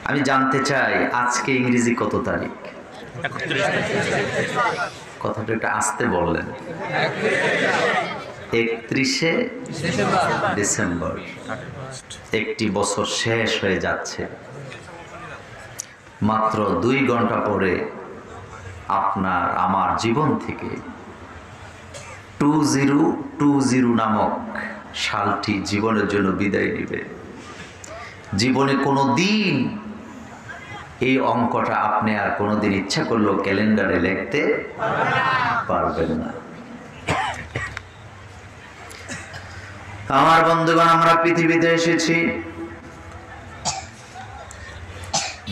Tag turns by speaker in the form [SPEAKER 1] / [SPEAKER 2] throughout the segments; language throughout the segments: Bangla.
[SPEAKER 1] আমি জানতে চাই আজকে ইংরেজি কত তারিখ? কথাটা একটু আস্তে বললেন। 31শে ডিসেম্বর। একটি বছর শেষ হয়ে যাচ্ছে। মাত্র 2 ঘন্টা পরে আপনার আমার জীবন থেকে 2020 নামক সালটি জীবনের জন্য বিদায় নেবে। জীবনে কোনো দিন এই অঙ্কটা আপনি আর কোনোদিন ইচ্ছা করলেও ক্যালেন্ডারে লিখতে পারবেন না। আমার বন্ধুগণ, আমরা পৃথিবীতে এসেছি,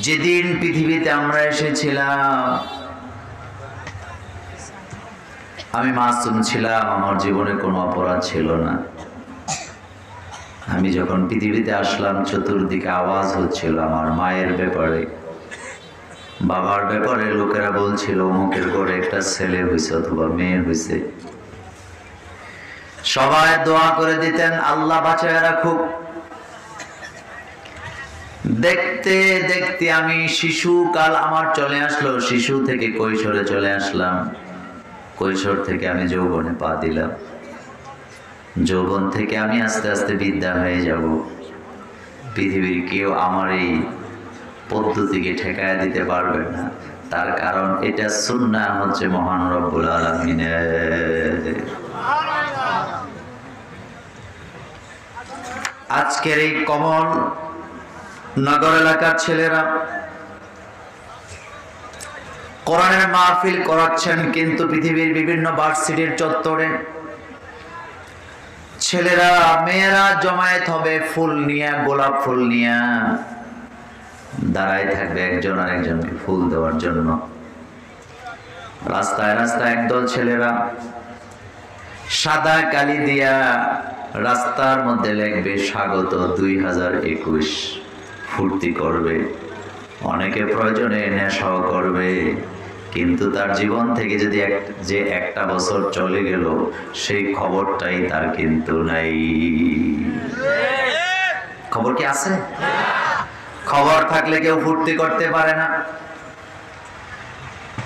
[SPEAKER 1] যেদিন পৃথিবীতে আমরা এসেছিলাম আমি মাসুম ছিলাম, আমার জীবনে কোনো অপরাধ ছিল না। আমি যখন পৃথিবীতে আসলাম চতুর্দিকে আওয়াজ হচ্ছিল আমার মায়ের ব্যাপারে, বাবার ব্যাপারে। লোকেরা বলছিল অমুকের ঘরে একটা ছেলে হয়েছে অথবা মেয়ে হয়েছে। সবাই দোয়া করে দিতেন আল্লাহ বাঁচায় রাখুক। দেখতে দেখতে আমি শিশুকাল আমার চলে আসলো, শিশু থেকে কৈশোরে চলে আসলাম, কৈশোর থেকে আমি যৌবনে পা দিলাম, যৌবন থেকে আমি আস্তে আস্তে বিদ্যা হয়ে যাব। পৃথিবীর কেউ আমার এই পদ্ধতিকে ঠেকায় দিতে পারবে না, তার কারণ এটা সুন্নাহ হচ্ছে মহান রব্বুল আলামিনের। আজকের এই কমল নগর এলাকার ছেলেরা কোরআনের মাহফিল করাচ্ছেন, কিন্তু পৃথিবীর বিভিন্ন ভার্সিটির চত্বরে ছেলেরা মেয়েরা জমায়েত হবে ফুল নিয়ে, গোলাপ ফুল নিয়ে দাঁড়ায় থাকবে একজন আর একজনকে ফুল দেওয়ার জন্য। রাস্তায় রাস্তায় একদল ছেলেরা সাদা কালি দিয়া রাস্তার মধ্যে লিখবে স্বাগত 2021, ফুর্তি করবে, অনেকে প্রয়োজনে নেশাও করবে। কিন্তু তার জীবন থেকে যদি যে একটা বছর চলে গেল সেই খবরটাই তার কিন্তু নাই। খবর কি আছে? খবর থাকলে কেউ ফুর্তি করতে পারে না।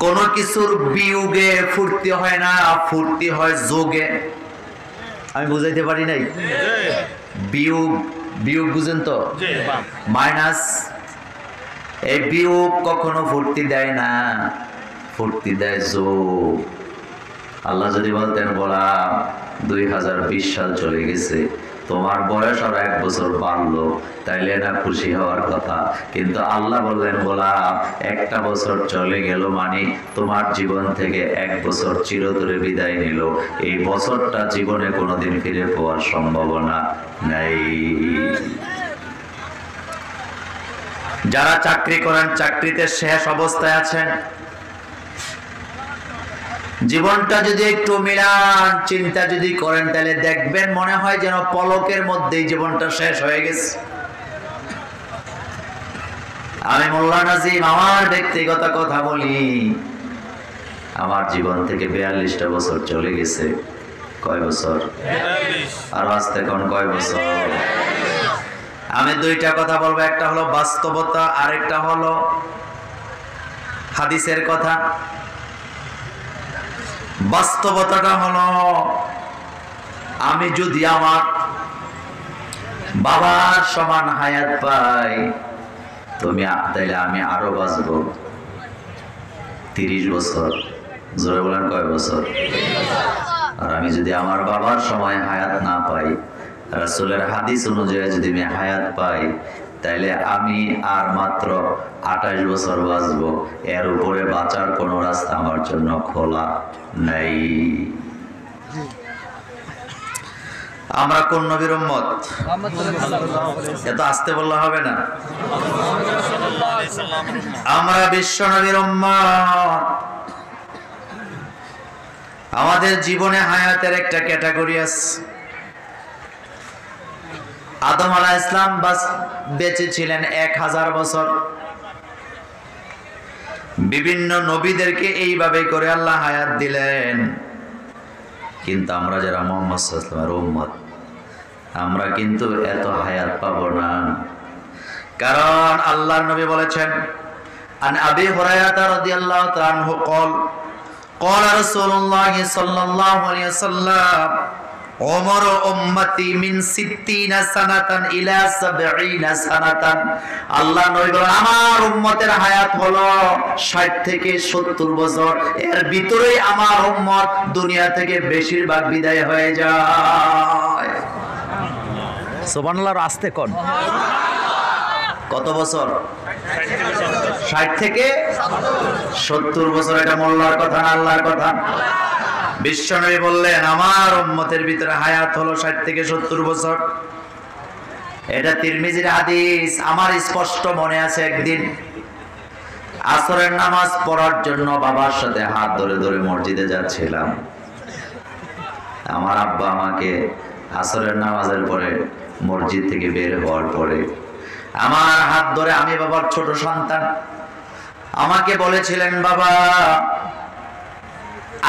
[SPEAKER 1] কোন কিছুর বিয়োগে ফুর্তি হয় না, ফুর্তি হয় যোগে। আমি বুঝাইতে পারি নাই? বিয়োগ, বিয়োগ বুঝেন তো? মাইনাস। এই বিয়োগ কখনো ফুর্তি দেয় না, ফুর্তি দেয় যোগ। আল্লাহ যদি বলতেন গোলাম 2020 সাল চলে গেছে, তোমার বয়স আর 1 বছর বাড়লো, তাইলে না খুশি হওয়ার কথা। কিন্তু আল্লাহ বললেন গোলাম একটা বছর চলে গেল মানে তোমার জীবন থেকে 1 বছর চিরতরে বিদায় নিল। এই বছরটা জীবনে কোনোদিন ফিরে পাওয়ার সম্ভাবনা নাই। যারা চাকরি করেন, চাকরিতে শেষ অবস্থায় আছেন, জীবনটা যদি একটু মিলান চিন্তা যদি করেন তাহলে দেখবেন মনে হয় যেন পলকের মধ্যেই জীবনটা শেষ হয়ে গেছে। আমি মোল্লা নাজিম আমার ব্যক্তিগত কথা বলি, আমার জীবন থেকে 42টা বছর চলে গেছে। কয় বছর? 42। আর আসতে কোন কয় বছর? আমি 2টা কথা বলবো, একটা হলো বাস্তবতা, আরেকটা হলো হাদিসের কথা। বাস্তবতাটা হলো আমি যদি আমার বাবার সমান হায়াত পাই তাইলে আমি আরো বাঁচবো 30 বছর। জোরে বলেন কয় বছর? আর আমি যদি আমার বাবার সময় হায়াত না পাই, রাসূলের হাদিস অনুযায়ী যদি আমি হায়াত পাই, তাইলে আমি আর মাত্র 28 বছর বাঁচবো। এর উপরে বাঁচার কোনো রাস্তা আমার জন্য খোলা নাই। আমরা কোন নবীর উম্মত? এত আসতে বললে হবে না। আমরা বিশ্ব নবীর উম্মত। আমাদের জীবনে হায়াতের একটা ক্যাটাগরি আছে। আদম আলাইহিস সালাম বেঁচে ছিলেন 1000 বছর। বিভিন্ন নবীদেরকে এইভাবে করে আল্লাহ হায়াত দিলেন। কিন্তু আমরা যারা মুহাম্মদ সাল্লাল্লাহু আলাইহি ওয়াসাল্লামের উম্মত, আমরা কিন্তু এত হায়াত পাবো না। কারণ আল্লাহর নবী বলেছেন, আন আবি হুরায়রা রাদিয়াল্লাহু তাআলা আনহু قال قال رسول الله صلى الله عليه وسلم عمر উম্মতি মিন 60 সানাতান ইলা 70 সানাতান। আল্লাহ নবী বলেন আমার উম্মতের হায়াত হলো 60 থেকে 70 বছর, এর ভিতরেই আমার উম্মত দুনিয়া থেকে বেশিরভাগ বিদায় হয়ে যায়। সুবহানাল্লাহ, আস্তে কোন কত বছর? 60 থেকে 70 বছর। এটা মোল্লার কথা না আল্লাহর কথা? বিশ্বনবী বললেন আমার উম্মতের ভিতরে হায়াত হলো 60 থেকে 70 বছর। এটা তিরমিজির হাদিস। আমার স্পষ্ট মনে আছে, একদিন আসরের নামাজ পড়ার জন্য বাবার সাথে হাত ধরে ধরে মসজিদে যাচ্ছিলাম। আমার আব্বা আমাকে আসরের নামাজের পরে মসজিদ থেকে বের হওয়ার পরে আমার হাত ধরে, আমি বাবার ছোট সন্তান, আমাকে বলেছিলেন বাবা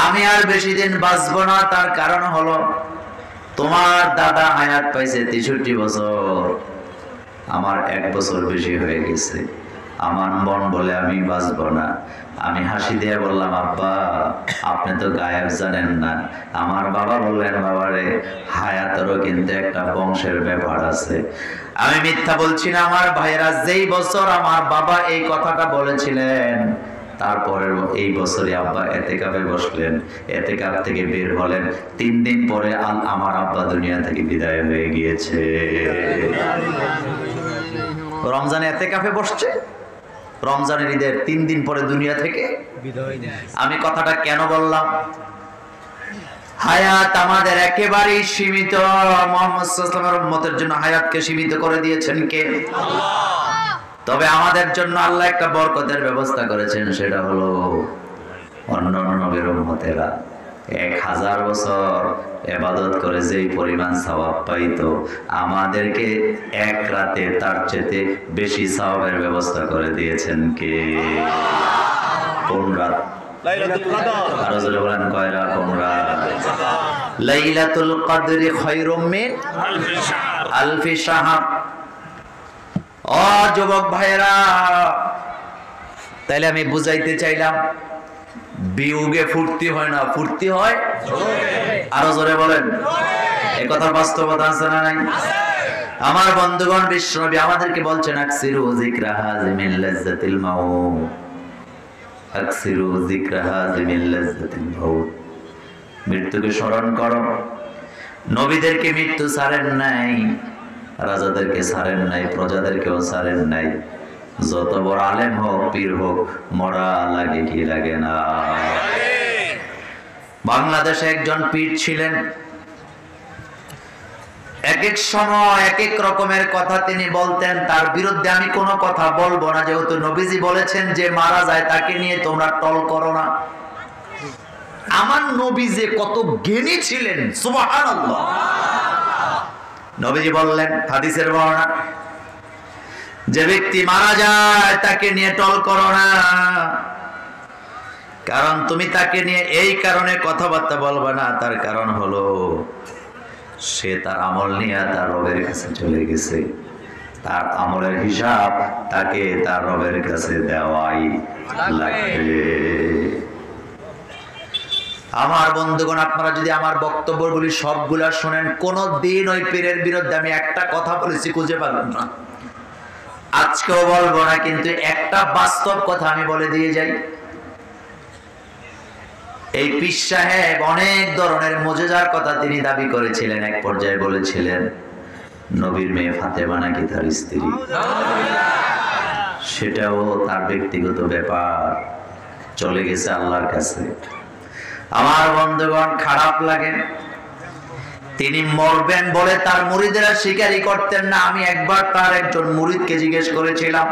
[SPEAKER 1] আমি আর বেশি দিন বাঁচবো না, তার কারণ হলো তোমার দাদা হায়াত পাইছে 63 বছর, আমার 1 বছর বেশি হয়ে গেছে, আমার মন বলে আমি বাঁচবো না। আমি হাসি দিয়ে বললাম আব্বা আপনি তো গায়েব জানেন না। আমার বাবা বললেন বাবারে হায়াতেরও কিন্তু একটা বংশের ব্যাপার আছে। আমি মিথ্যা বলছি না আমার ভাইয়েরা, যেই বছর আমার বাবা এই কথাটা বলেছিলেন তারপরের এই বছরে আব্বা এতেকাফে বসলেন, এতেকাফ থেকে বের হলেন, 3 দিন পরে আমার আব্বা দুনিয়া থেকে বিদায় হয়ে গিয়েছে। রমজানে এতেকাফে বসছে, রমজানের ঈদের 3 দিন পরে দুনিয়া থেকে বিদায়। আমি কথাটা কেন বললাম? হায়াত আমাদের একেবারেই সীমিত। মুহাম্মদ সাল্লাল্লাহু আলাইহি ওয়াসাল্লামের উম্মতের জন্য হায়াতকে সীমিত করে দিয়েছেন কে? আল্লাহ। তবে আমাদের জন্য আল্লাহ একটা বরকতের ব্যবস্থা করেছেন, সেটা হলো অন্য নবীর উম্মতেরা 1000 বছর ইবাদত করে যেই পরিমাণ সওয়াব পাইতো, আমাদেরকে এক রাতে তার চেয়ে বেশি সওয়াবের ব্যবস্থা করে দিয়েছেন কে? কোন রাত? লাইলাতুল কদর। আর রাসূল বলেন কয় রাত? কোন রাত? লাইলাতুল কদরি খায়রুম মিন আলফি শাহর। ও যুবক ভাইরা, তাইলে আমি বুঝাইতে চাইলাম বিয়োগে ফুর্তি হয় না, ফুর্তি হয় আরো জোরে বলেন। এই কথার বাস্তবতা আছে না নাই? আমার বন্ধুগণ, বিশ্বনবী আমাদেরকে বলছেন আকসিরু যিকরা হাযিমিল লাযযাতিল মাউত, আকসিরু যিকরা হাযিমিল লাযযাতিল মাউত। মৃত্যুকে স্মরণ করো। নবীদেরকে মৃত্যু ছাড়েন নাই, রাজাদেরকে ছাড়েন নাই, প্রজাদেরকেও ছাড়েন নাই। যত বড় আলেম হোক, পীর হোক, মরা লাগে কি লাগে না? বাংলাদেশে একজন পীর ছিলেন, এক এক সময় এক এক রকমের কথা তিনি বলতেন। তার বিরুদ্ধে আমি কোনো কথা বলবো না, যেহেতু নবীজি বলেছেন যে মারা যায় তাকে নিয়ে তোমরা টল করো না। আমার নবী যে কত জ্ঞানী ছিলেন, সুবহানাল্লাহ। নবীজি বললেন, হাদিসের বর্ণনা, যে ব্যক্তি মারা যায় তাকে নিয়ে টল করো না, কারণ তুমি তাকে নিয়ে এই কারণে কথাবার্তা বলবে না, তার কারণ হলো সে তার আমল নিয়ে তার রবের কাছে চলে গেছে, তার আমলের হিসাব তাকে তার রবের কাছে দেওয়াই লাগবে। আমার বন্ধুগণ, আপনারা যদি আমার বক্তব্যগুলি সবগুলা শোনেন, কোনো দিন ওই পীরের বিরুদ্ধে আমি একটা কথা বলেছি খুঁজে পাবেন না, আজকেও বলবো না, কিন্তু একটা বাস্তব কথা আমি বলে দিয়ে যাই। এই পীর সাহেব অনেক ধরনের মুজিজার কথা তিনি দাবি করেছিলেন। এক পর্যায়ে বলেছিলেন নবীর মেয়ে ফাতেমা নাকি তার স্ত্রী, সেটাও তার ব্যক্তিগত ব্যাপার, চলে গেছে আল্লাহর কাছে। আমার বন্ধুগণ, খারাপ লাগে, তিনি মরবেন বলে তার মুরিদেরা স্বীকারই করতেন না। আমি একবার তার একজন মুরিদকে জিজ্ঞেস করেছিলাম,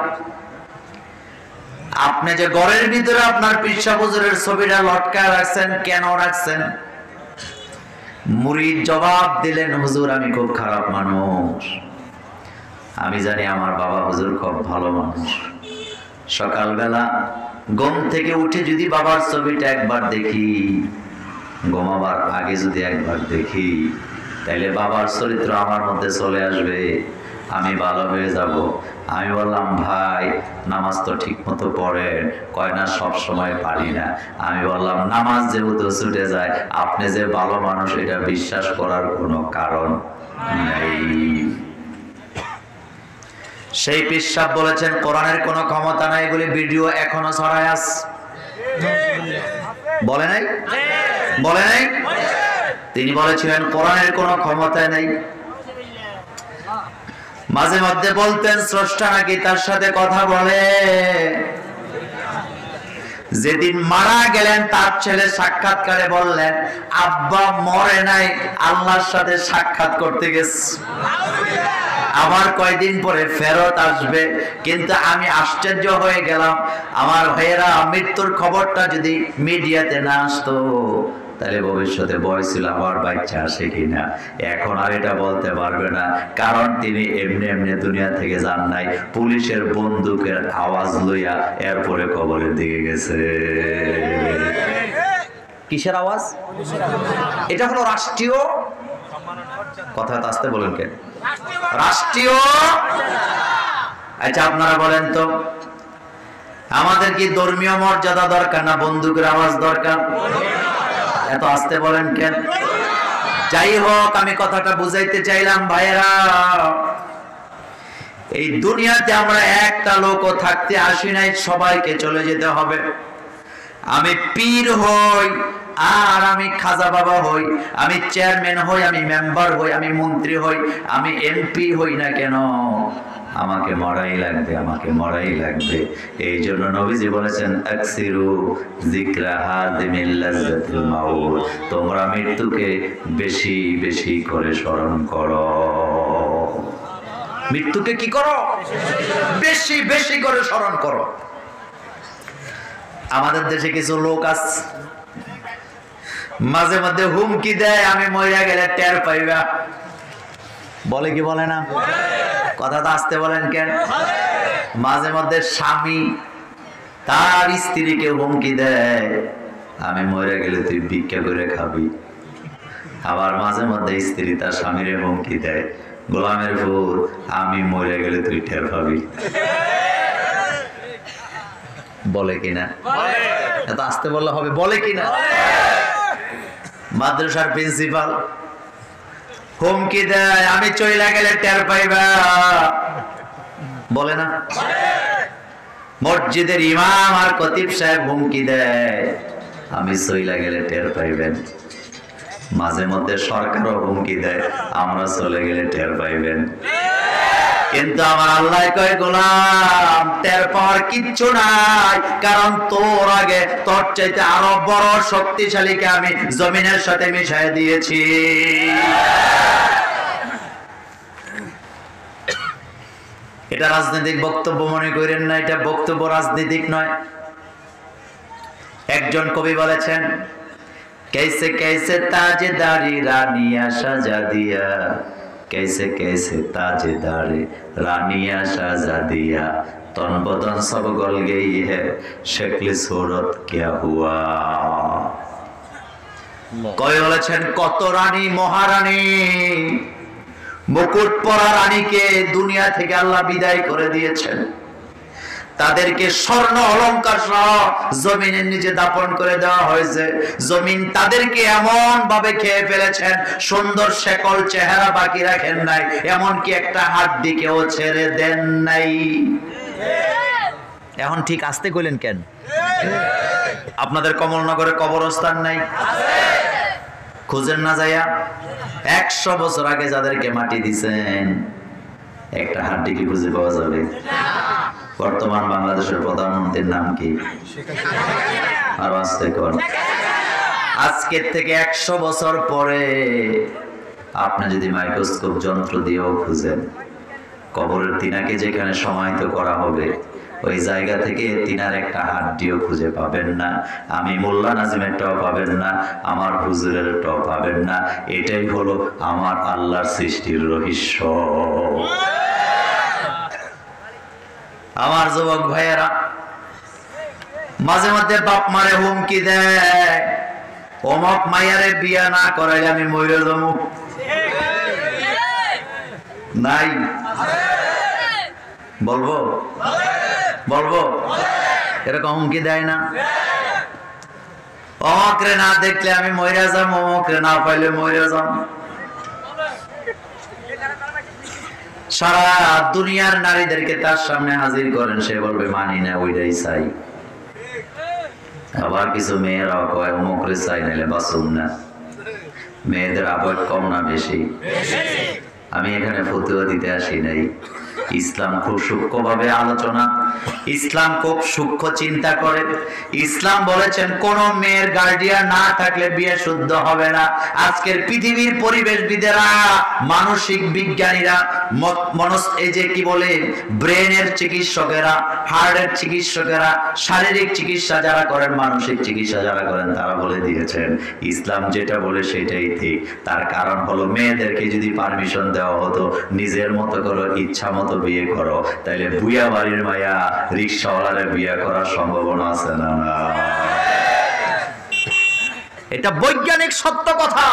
[SPEAKER 1] আপনি যে ঘরের ভিতরে আপনার পীর সাহেব হুজুরের ছবিটা লটকায় রাখছেন, কেন রাখছেন? মুরিদ জবাব দিলেন, হুজুর আমি খুব খারাপ মানুষ, আমি জানি আমার বাবা হুজুর খুব ভালো মানুষ। সকালবেলা ঘুম থেকে উঠে যদি বাবার ছবিটা একবার দেখি, ঘুমাবার আগে যদি একবার দেখি, তাইলে বাবার চরিত্র আমার মধ্যে চলে আসবে, আমি ভালো হয়ে যাব। আমি বললাম ভাই নামাজ তো ঠিক মতো পড়েন। কয় না সব সময় পারি না। আমি বললাম নামাজ যেহেতু ছুটে যায়, আপনি যে ভালো মানুষ এটা বিশ্বাস করার কোনো কারণ নেই। সেই পিসাব বলেছেন কোরআনের কোনো ক্ষমতা নাই, এগুলি ভিডিও এখনো ছড়ায় আছে। বলে নাই? বলে নাই? তিনি বলেছিলেন কোরআনের কোনো ক্ষমতা নেই। মাঝে মধ্যে বলতেন স্রষ্টা নাকি তার সাথে কথা বলে। যেদিন মারা গেলেন তার ছেলে সাক্ষাৎকারে বললেন আব্বা মরে নাই, আল্লাহর সাথে সাক্ষাৎ করতে গেছে, আবার কয়দিন পরে ফেরত আসবে। কিন্তু আমি আশ্চর্য হয়ে গেলাম, আমার ভাইয়েরা মৃত্যুর খবরটা যদি মিডিয়াতে না আসতো তাহলে ভবিষ্যতে ভয় ছিল আমার বাচ্চা আসে কিনা। এখন আর এটা বলতে পারবে না, কারণ তিনি এমনি এমনি দুনিয়া থেকে যান নাই, পুলিশের বন্দুকের আওয়াজ লইয়া এরপরে কবরের দিকে গেছে। কিসের আওয়াজ? এটা হলো রাষ্ট্রীয় কথা, আসতে বলেন কেন? রাষ্ট্রীয়। আচ্ছা আপনারা বলেন তো, আমাদের কি ধর্মীয় মর্যাদা দরকার না বন্দুকের আওয়াজ দরকার? এত আসতে বলেন কেন? যাই হোক, আমি কথাটা বুঝাইতে চাইলাম ভাইয়েরা, এই দুনিয়াতে আমরা একটা লোকও থাকতে আসি নাই, সবাইকে চলে যেতে হবে। আমি পীর হই আর আমি খাজা বাবা হই, আমি চেয়ারম্যান হই, আমি মেম্বার হই, আমি মন্ত্রী হই, আমি এমপি হই না কেন, আমাকে মরাই লাগবে, আমাকে মরাই লাগবে। এই জন্য নবীজি বলেছেন আকসিরু যিকরা হাদিমিল লাজ্জাতিল মাউত, তোমরা মৃত্যুকে বেশি বেশি করে স্মরণ করো। মৃত্যুকে কি করো? বেশি বেশি করে স্মরণ করো। আমাদের দেশে কিছু লোক আছে মাঝে মধ্যে হুমকি দেয় আমি মরে গেলে টের পাইবা। বলে কি বলে না? কথাটা আসতে বলেন কেন? মাঝে মধ্যে স্বামী তার স্ত্রীকে হুমকি দেয় আমি মরে গেলে তুই ভিক্ষা করে খাবি। আবার মাঝে মধ্যে স্ত্রী তার স্বামীরে হুমকি দেয় গোলামের ফুল আমি মরে গেলে তুই টের পাবি। বলে কিনা? এত আসতে বললে হবে? বলে কিনা? মাদ্রাসার প্রিন্সিপাল হুমকি দেয় আমি চইলা গেলে টের পাইবা। বলে না? মসজিদের ইমাম আর খতিব সাহেব হুমকি দেয় আমি চইলা গেলে টের পাইবেন। মাঝে মধ্যে সরকারও হুমকি দেয় আমরা চলে গেলে টের পাইবেন। কিন্তু আমার আল্লাহ কয় গোলাম টের পাওয়ার কিচ্ছু নাই, কারণ তোর আগে তোর চাইতে আরো বড় শক্তিশালীকে আমি জমিনের সাথে মিশাই দিয়েছি। এটা রাজনৈতিক বক্তব্য মনে করেন না, এটা বক্তব্য রাজনৈতিক নয়। একজন কবি বলেছেন कैसे कैसे ताजदारी रानिया सजा दिया, कैसे कैसे ताजदारी रानिया सजा दिया, तन बदन सब गल गई है शक्ल सूरत क्या हुआ। কই বলেছেন কত রানী মহারানী মুকুট পরা রানীকে দুনিয়া থেকে আল্লাহ বিদায় করে দিয়েছেন, তাদেরকে স্বর্ণ অলংকার সহ জমিনের নিচে দাপন করে দেওয়া হয়েছে। জমিন তাদেরকে এমন ভাবে খেয়ে ফেলেছেন সুন্দর শেকল চেহারা বাকি রাখেন নাই, এমনকি একটা হাড্ডি কেউ ছেড়ে দেন নাই। এখন ঠিক আসতে কইলেন কেন? আপনাদের কমলনগরে কবরস্থান নাই? খুঁজেন না যাইয়া? 100 বছর আগে যাদেরকে মাটি দিছেন একটা হাড্ডি কি খুঁজে পাওয়া যাবে? বর্তমান বাংলাদেশের প্রধানমন্ত্রীর নাম কি? আর আসতে কোন আজকের থেকে 100 বছর পরে আপনি যদি মাইক্রোস্কোপ যন্ত্র দিয়েও খুঁজেন কবরের তিনাকে যেখানে সমাহিত করা হবে ওই জায়গা থেকে তিনার একটা হাড্ডিও খুঁজে পাবেন না। আমি মোল্লা নাজিমেরটাও পাবেন না, আমার হুজুরেরটাও পাবেন না। এটাই হলো আমার আল্লাহর সৃষ্টির রহস্য। আমার যুবক ভাইয়েরা মাঝে মধ্যে বাপ মারে হুমকি দেয় অমক মাইয়ারে বিয়া না করাইলে আমি মরে যাবো। নাই বলবো বলবো এরকম হুমকি দেয় না? অমকরে না দেখলে আমি মইরা যাম, অমকরে না পাইলে মইরা যাম। সারা দুনিয়ার নারীদেরকে তার সামনে হাজির করেন, সে বলবে মানি না, ওইটাই চাই। আবার কিছু মেয়েরাও কয় অমকরে চাই, নাইলে বাসুম না। মেয়েদের আবেগ কম না বেশি? আমি এখানে ফতোয়া দিতে আসি নাই। ইসলাম খুব সূক্ষ্মভাবে আলোচনা, ইসলাম খুব সূক্ষ্ম চিন্তা করে। ইসলাম বলেছেন কোন মেয়ের গার্ডিয়ান না থাকলে বিয়ে শুদ্ধ হবে না। আজকের পৃথিবীর পরিবেশবিদেরা, মানসিক বিজ্ঞানীরা, এই যে কি বলে ব্রেনের চিকিৎসকেরা, হার্টের চিকিৎসকেরা, শারীরিক চিকিৎসা যারা করেন, মানসিক চিকিৎসা যারা করেন, তারা বলে দিয়েছেন ইসলাম যেটা বলে সেটাই ঠিক। তার কারণ হলো মেয়েদেরকে যদি পারমিশন দেওয়া হতো নিজের মতো করো, ইচ্ছা মতো বিয়ে করো, তাইলে বুয়া বাড়ির মায়া রিক্সাওয়ালারে বিয়ে করার সম্ভাবনা আছে না? এটা বৈজ্ঞানিক সত্য কথা।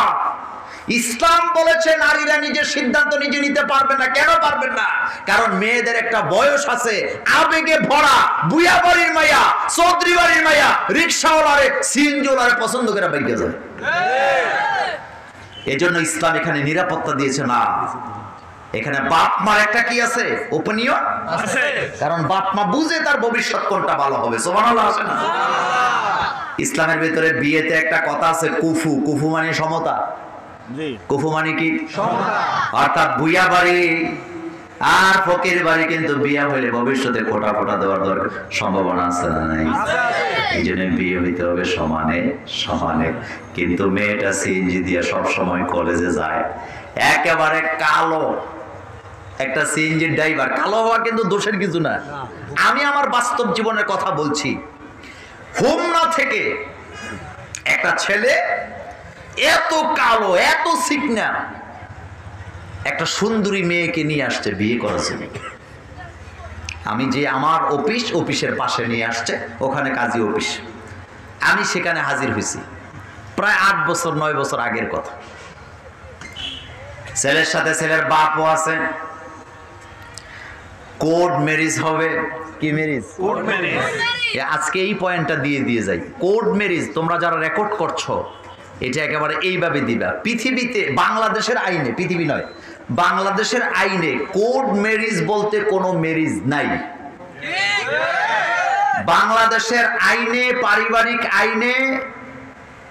[SPEAKER 1] ইসলাম বলেছে নারীরা নিজের সিদ্ধান্ত নিজে নিতে পারবে না। কেন পারবেন না? কারণ মেয়েদের একটা বয়স আছে, আবেগে ভরা। বুয়া বাড়ির মায়া, চৌধুরী বাড়ির মায়া রিক্সাওয়ালারে, সিএনজিওয়ালারে পছন্দ করে বাইকে যায়। এজন্য ইসলাম এখানে নিরাপত্তা দিয়েছে না। এখানে বাপ মার একটা কি আছে, ওপিনিয়ন আছে। কারণ বাপ মা বুঝে তার ভবিষ্যৎ কোনটা ভালো হবে। সুবহানাল্লাহ আছে না? ইসলামের ভিতরে বিয়েতে একটা কথা আছে, কুফু। কুফু মানে সমতা। কুফু মানে কি? সমতা। অর্থাৎ বুয়া বাড়ি আর ফকির বাড়ি কিন্তু বিয়া হইলে ভবিষ্যতে ফোটা ফোটা দেওয়ার সম্ভাবনা আছে না? নাই। এই জন্য বিয়ে হইতে হবে সমানে সমানে। কিন্তু মেয়েটা সিএনজি দিয়ে সব সময় কলেজে যায়, একেবারে কালো একটা সিএনজি ড্রাইভার। কালো হওয়া কিন্তু দোষের কিছু না। আমি আমার বাস্তব জীবনের কথা বলছি। হোমনা থেকে একটা ছেলে এত কালো, এত চিকনা, একটা সুন্দরী মেয়েকে নিয়ে আসছে বিয়ে করার জন্য। আমি যে আমার অফিসের পাশে নিয়ে আসছে, ওখানে কাজী অফিস। আমি সেখানে হাজির হয়েছি প্রায় 8 বছর 9 বছর আগের কথা। ছেলের সাথে ছেলের বাপও আছে। কোর্ট ম্যারেজ হবে। কি ম্যারেজ? Court marriage. আজকে এই পয়েন্টটা দিয়ে যাই। কোর্ট ম্যারেজ তোমরা যারা রেকর্ড করছো, এটা একেবারে এইভাবে দিবা। পৃথিবীতে বাংলাদেশের আইনে, পৃথিবী নয়, বাংলাদেশের আইনে কোর্ট ম্যারেজ বলতে কোনো ম্যারেজ নাই। বাংলাদেশের আইনে, পারিবারিক আইনে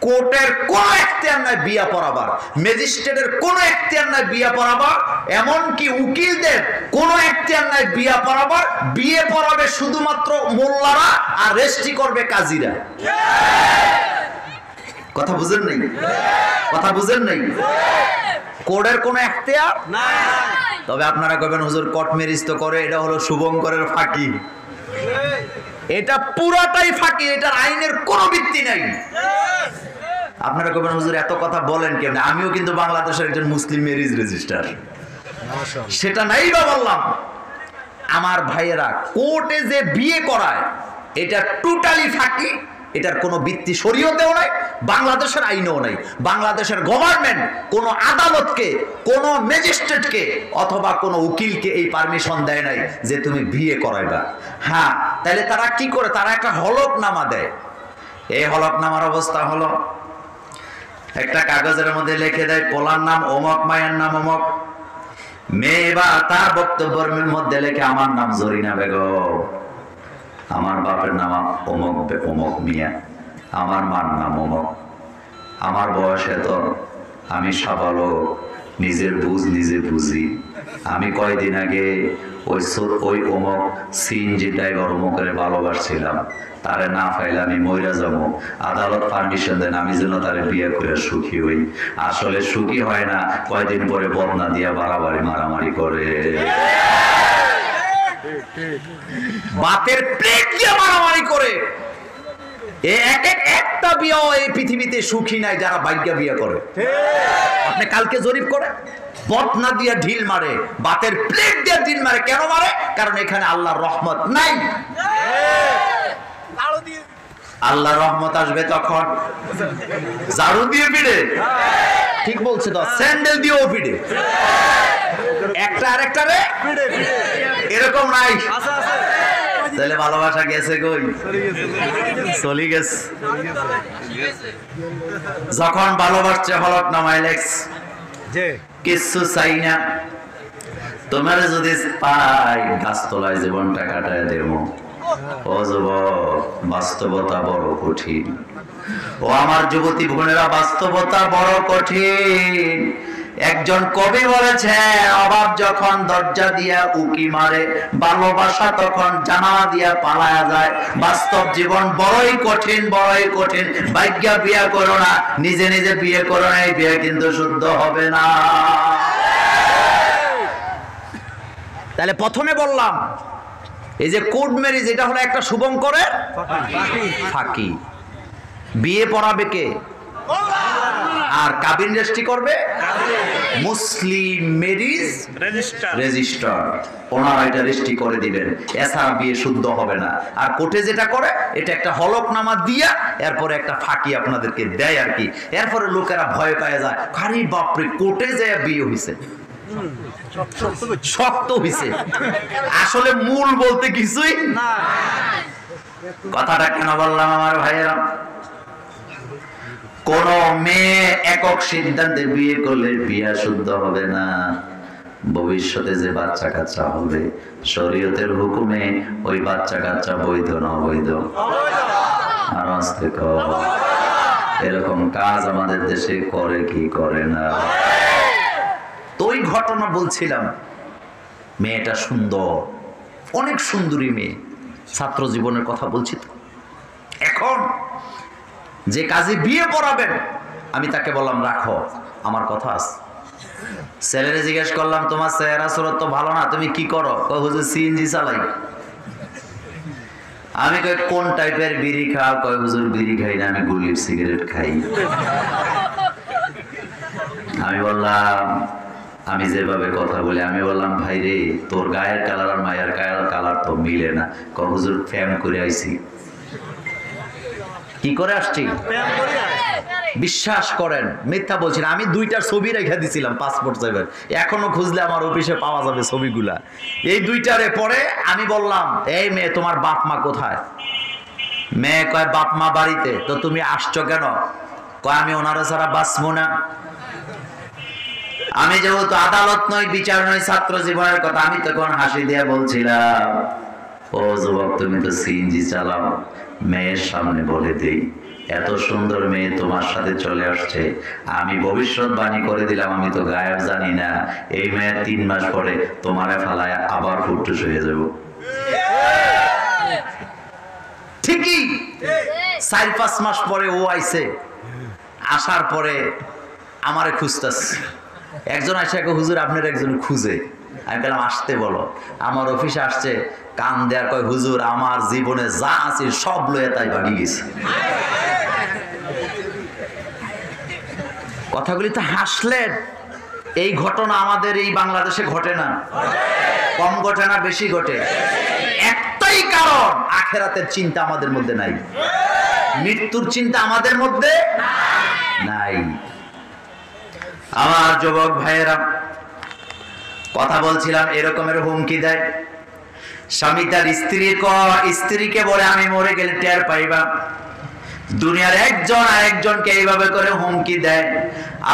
[SPEAKER 1] কোর্টের কোন এখতিয়ার নাই বিয়া পড়াবার, ম্যাজিস্ট্রেটের কোন এখতিয়ার নাই বিয়া পড়াবার, এমনকি উকিলদের কোন এখতিয়ার নাই বিয়া পড়াবার। বিয়ে পড়াবে শুধুমাত্র মোল্লারা, আর রেজিস্ট্রি করবে কাজীরা। কথা বুঝেন নাই? কথা বুঝেন নাই? কোর্টের কোন এখতিয়ার নাই। তবে আপনারা কইবেন হুজুর কোর্ট ম্যারেজ তো করে, এটা হলো শুভঙ্করের ফাঁকি। এটা পুরাটাই ফাঁকি, এটার আইনের কোনো ভিত্তি নাই। আপনারা কইবেন হুজুর এত কথা বলেন কেন? আমিও কিন্তু বাংলাদেশের একজন মুসলিম ম্যারেজ রেজিস্ট্রার, সেটা নাই বা বললাম। আমার ভাইয়েরা, কোর্টে যে বিয়ে করায় এটা টোটালি ফাঁকি। এটার কোনো ভিত্তি শরীয়তেও নাই, বাংলাদেশের আইনেও নাই। বাংলাদেশের গভর্নমেন্ট কোনো আদালতকে, কোনো ম্যাজিস্ট্রেটকে অথবা কোনো উকিলকে এই পারমিশন দেয় নাই যে তুমি বিয়ে করাইবা। হ্যাঁ, তাহলে তারা কি করে? তারা একটা হলফনামা দেয়। এই হলফনামার অবস্থা হলো, একটা কাগজের মধ্যে লিখে দেয় পোলার নাম অমক, মায়ের নাম অমক। মেয়ে বা তার বক্তব্যের মধ্যে লেখে আমার নাম জরিনা বেগম, আমার বাপের নাম অমক অমক মিয়া, আমার মার নাম অমক, আমার বয়সে তো আমি সাবালক, নিজের বুঝ নিজে বুঝি। আমি কয়দিন আগে ওই অমক সিএনজি ড্রাইভার অমকের ভালোবাসছিলাম, তারে না পাইলে আমি মইরা যাবো। আদালত পারমিশন দেন আমি যেন তারে বিয়ে করে সুখী হই। আসলে সুখী হয় না, কয়দিন পরে বদনা দিয়া বাড়াবাড়ি মারামারি করে, বাতের প্লেট দিয়ে মারামারি করে। একটা বিয়েও এই পৃথিবীতে সুখী নাই যারা ভাগ্যা বিয়ে করে। আপনি কালকে জরিপ করে বদনা দিয়া ঢিল মারে, বাতের প্লেট দিয়ে ঢিল মারে। কেন মারে? কারণ এখানে আল্লাহর রহমত নাই। আল্লাহর রহমত আসবে তখন ঝাড়ু দিয়ে পিড়ে। ঠিক বলছে তো, স্যান্ডেল দিয়েও পিটে, একটা আরেকটা রে এরকম নাই। তাহলে ভালোবাসা গেছে কই? চলে গেছে। যখন ভালোবাসছে হলক নামাই লেখ কিছু চাই না, তোমার যদি পাই গাছতলায় জীবনটা কাটায় দেব। ও যুবক, বাস্তবতা বড় কঠিন। ও আমার যুবতী বোনেরা, বাস্তবতা বড় কঠিন। একজন কবি বলেছে, অভাব যখন দরজা দিয়া উকি মারে, ভালোবাসা তখন জানালা দিয়া পালায়া যায়। বাস্তব জীবন বড়ই কঠিন, বড়ই কঠিন। ভাগ্যা বিয়ে করো না, নিজে নিজে বিয়ে করো না, এই বিয়ে কিন্তু শুদ্ধ হবে না। তাহলে প্রথমে বললাম, এই যে কোর্ট ম্যারেজ, এটা হলো একটা শুভঙ্করের ফাঁকি। বিয়ে পড়াবে কে? আর কাবিন রেজিস্ট্রি করবে মুসলিম ম্যারেজ রেজিস্টার, ওনারা এটা রেজিস্ট্রি করে দিবেন। এছাড়া বিয়ে শুদ্ধ হবে না। আর কোর্টে যেটা করে, এটা একটা হলফনামা দিয়া এরপরে একটা ফাঁকি আপনাদেরকে দেয় আর কি। এরপরে লোকেরা ভয় পেয়ে যায়, আরে বাপরে, কোর্টে যায় বিয়ে হইছে, শক্ত হইছে। আসলে মূল বলতে কিছুই না। কথাটা কেন বললাম আমার ভাইয়েরা? কোন মেয়ে একক সিদ্ধান্তে বিয়ে করলে বিয়ে শুদ্ধ হবে না। ভবিষ্যতে যে বাচ্চা কাচ্চা হবে, শরীয়তের হুকুমে ওই বাচ্চা কাচ্চা বৈধ না অবৈধ? আর আস্তে কর, এরকম কাজ আমাদের দেশে করে কি করে না? তো ওই ঘটনা বলছিলাম, মেয়েটা সুন্দর, অনেক সুন্দরী মেয়ে, ছাত্র জীবনের কথা বলছি তো। এখন যে কাজে বিয়ে পড়াবেন, আমি তাকে বললাম, রাখো, আমার কথা আছে। ছেলেরে জিজ্ঞেস করলাম, তোমার চেহারা সুরত তো ভালো না, তুমি কি করো? কই হুজুর সিএনজি চালাই। আমি কই কোন টাইপের বিড়ি খাও? কই হুজুর বিড়ি খাই না, আমি গুলির সিগারেট খাই। আমি বললাম, আমি যেভাবে কথা বলি, আমি বললাম, ভাই রে, তোর গায়ের কালার আর মায়ের গায়ের কালার তো মিলে না। কই হুজুর ফ্যাম করে আইছি। কি করে আসছি? বিশ্বাস করেন, মিথ্যা বলছি না। আমি দুইটার ছবি রেখে দিছিলাম পাসপোর্ট সাইজের, এখনো খুঁজলে আমার অফিসে পাওয়া যাবে ছবিগুলা। এই দুইটারে পরে আমি বললাম, এই মেয়ে, তোমার বাপ মা কোথায়? মেয়ে কয়, বাপ মা বাড়িতে। তো তুমি আসছো কেন? কয়, আমি ওনারা ছাড়া বাঁচবো না। আমি যেহেতু আদালত নয়, বিচার নয়, ছাত্র জীবনের কথা, আমি তখন হাসি দিয়ে বলছিলাম, ও যুবক, তুমি তো সিএনজি চালাও। মেয়ের সামনে বলে দিই, এত সুন্দর মেয়ে তোমার সাথে চলে আসছে, আমি ভবিষ্যৎবাণী করে দিলাম, আমি তো গায়েব জানি না, এই মেয়ে 3 মাস পরে তোমারে ফালায় আবার ফুটুস হয়ে যাব। ঠিকই 4-5 মাস পরে ও আইছে। আসার পরে আমারে খুঁজতেছে। একজন আসে, হুজুর আপনার একজন খুঁজে। আমি বললাম, আসতে বলো। আমার অফিসে আসছে, কান দেয়ার কয়, হুজুর আমার জীবনে যা আছে সব লয়ে তাই বাড়ি গেছে। কথাগুলি তো হাসলেন। এই ঘটনা আমাদের এই বাংলাদেশে ঘটে না, কম ঘটে না, বেশি ঘটে। একটাই কারণ, আখেরাতের চিন্তা আমাদের মধ্যে নাই, মৃত্যুর চিন্তা আমাদের মধ্যে নাই। আমার যুবক ভাইয়েরা, কথা বলছিলাম, এরকমের হুমকি দেয়। স্বামী তার স্ত্রীকে বলে, আমি মরে গেলে টের পাইবা। দুনিয়ার একজন আরেকজনকে এইভাবে করে হুমকি দেয়।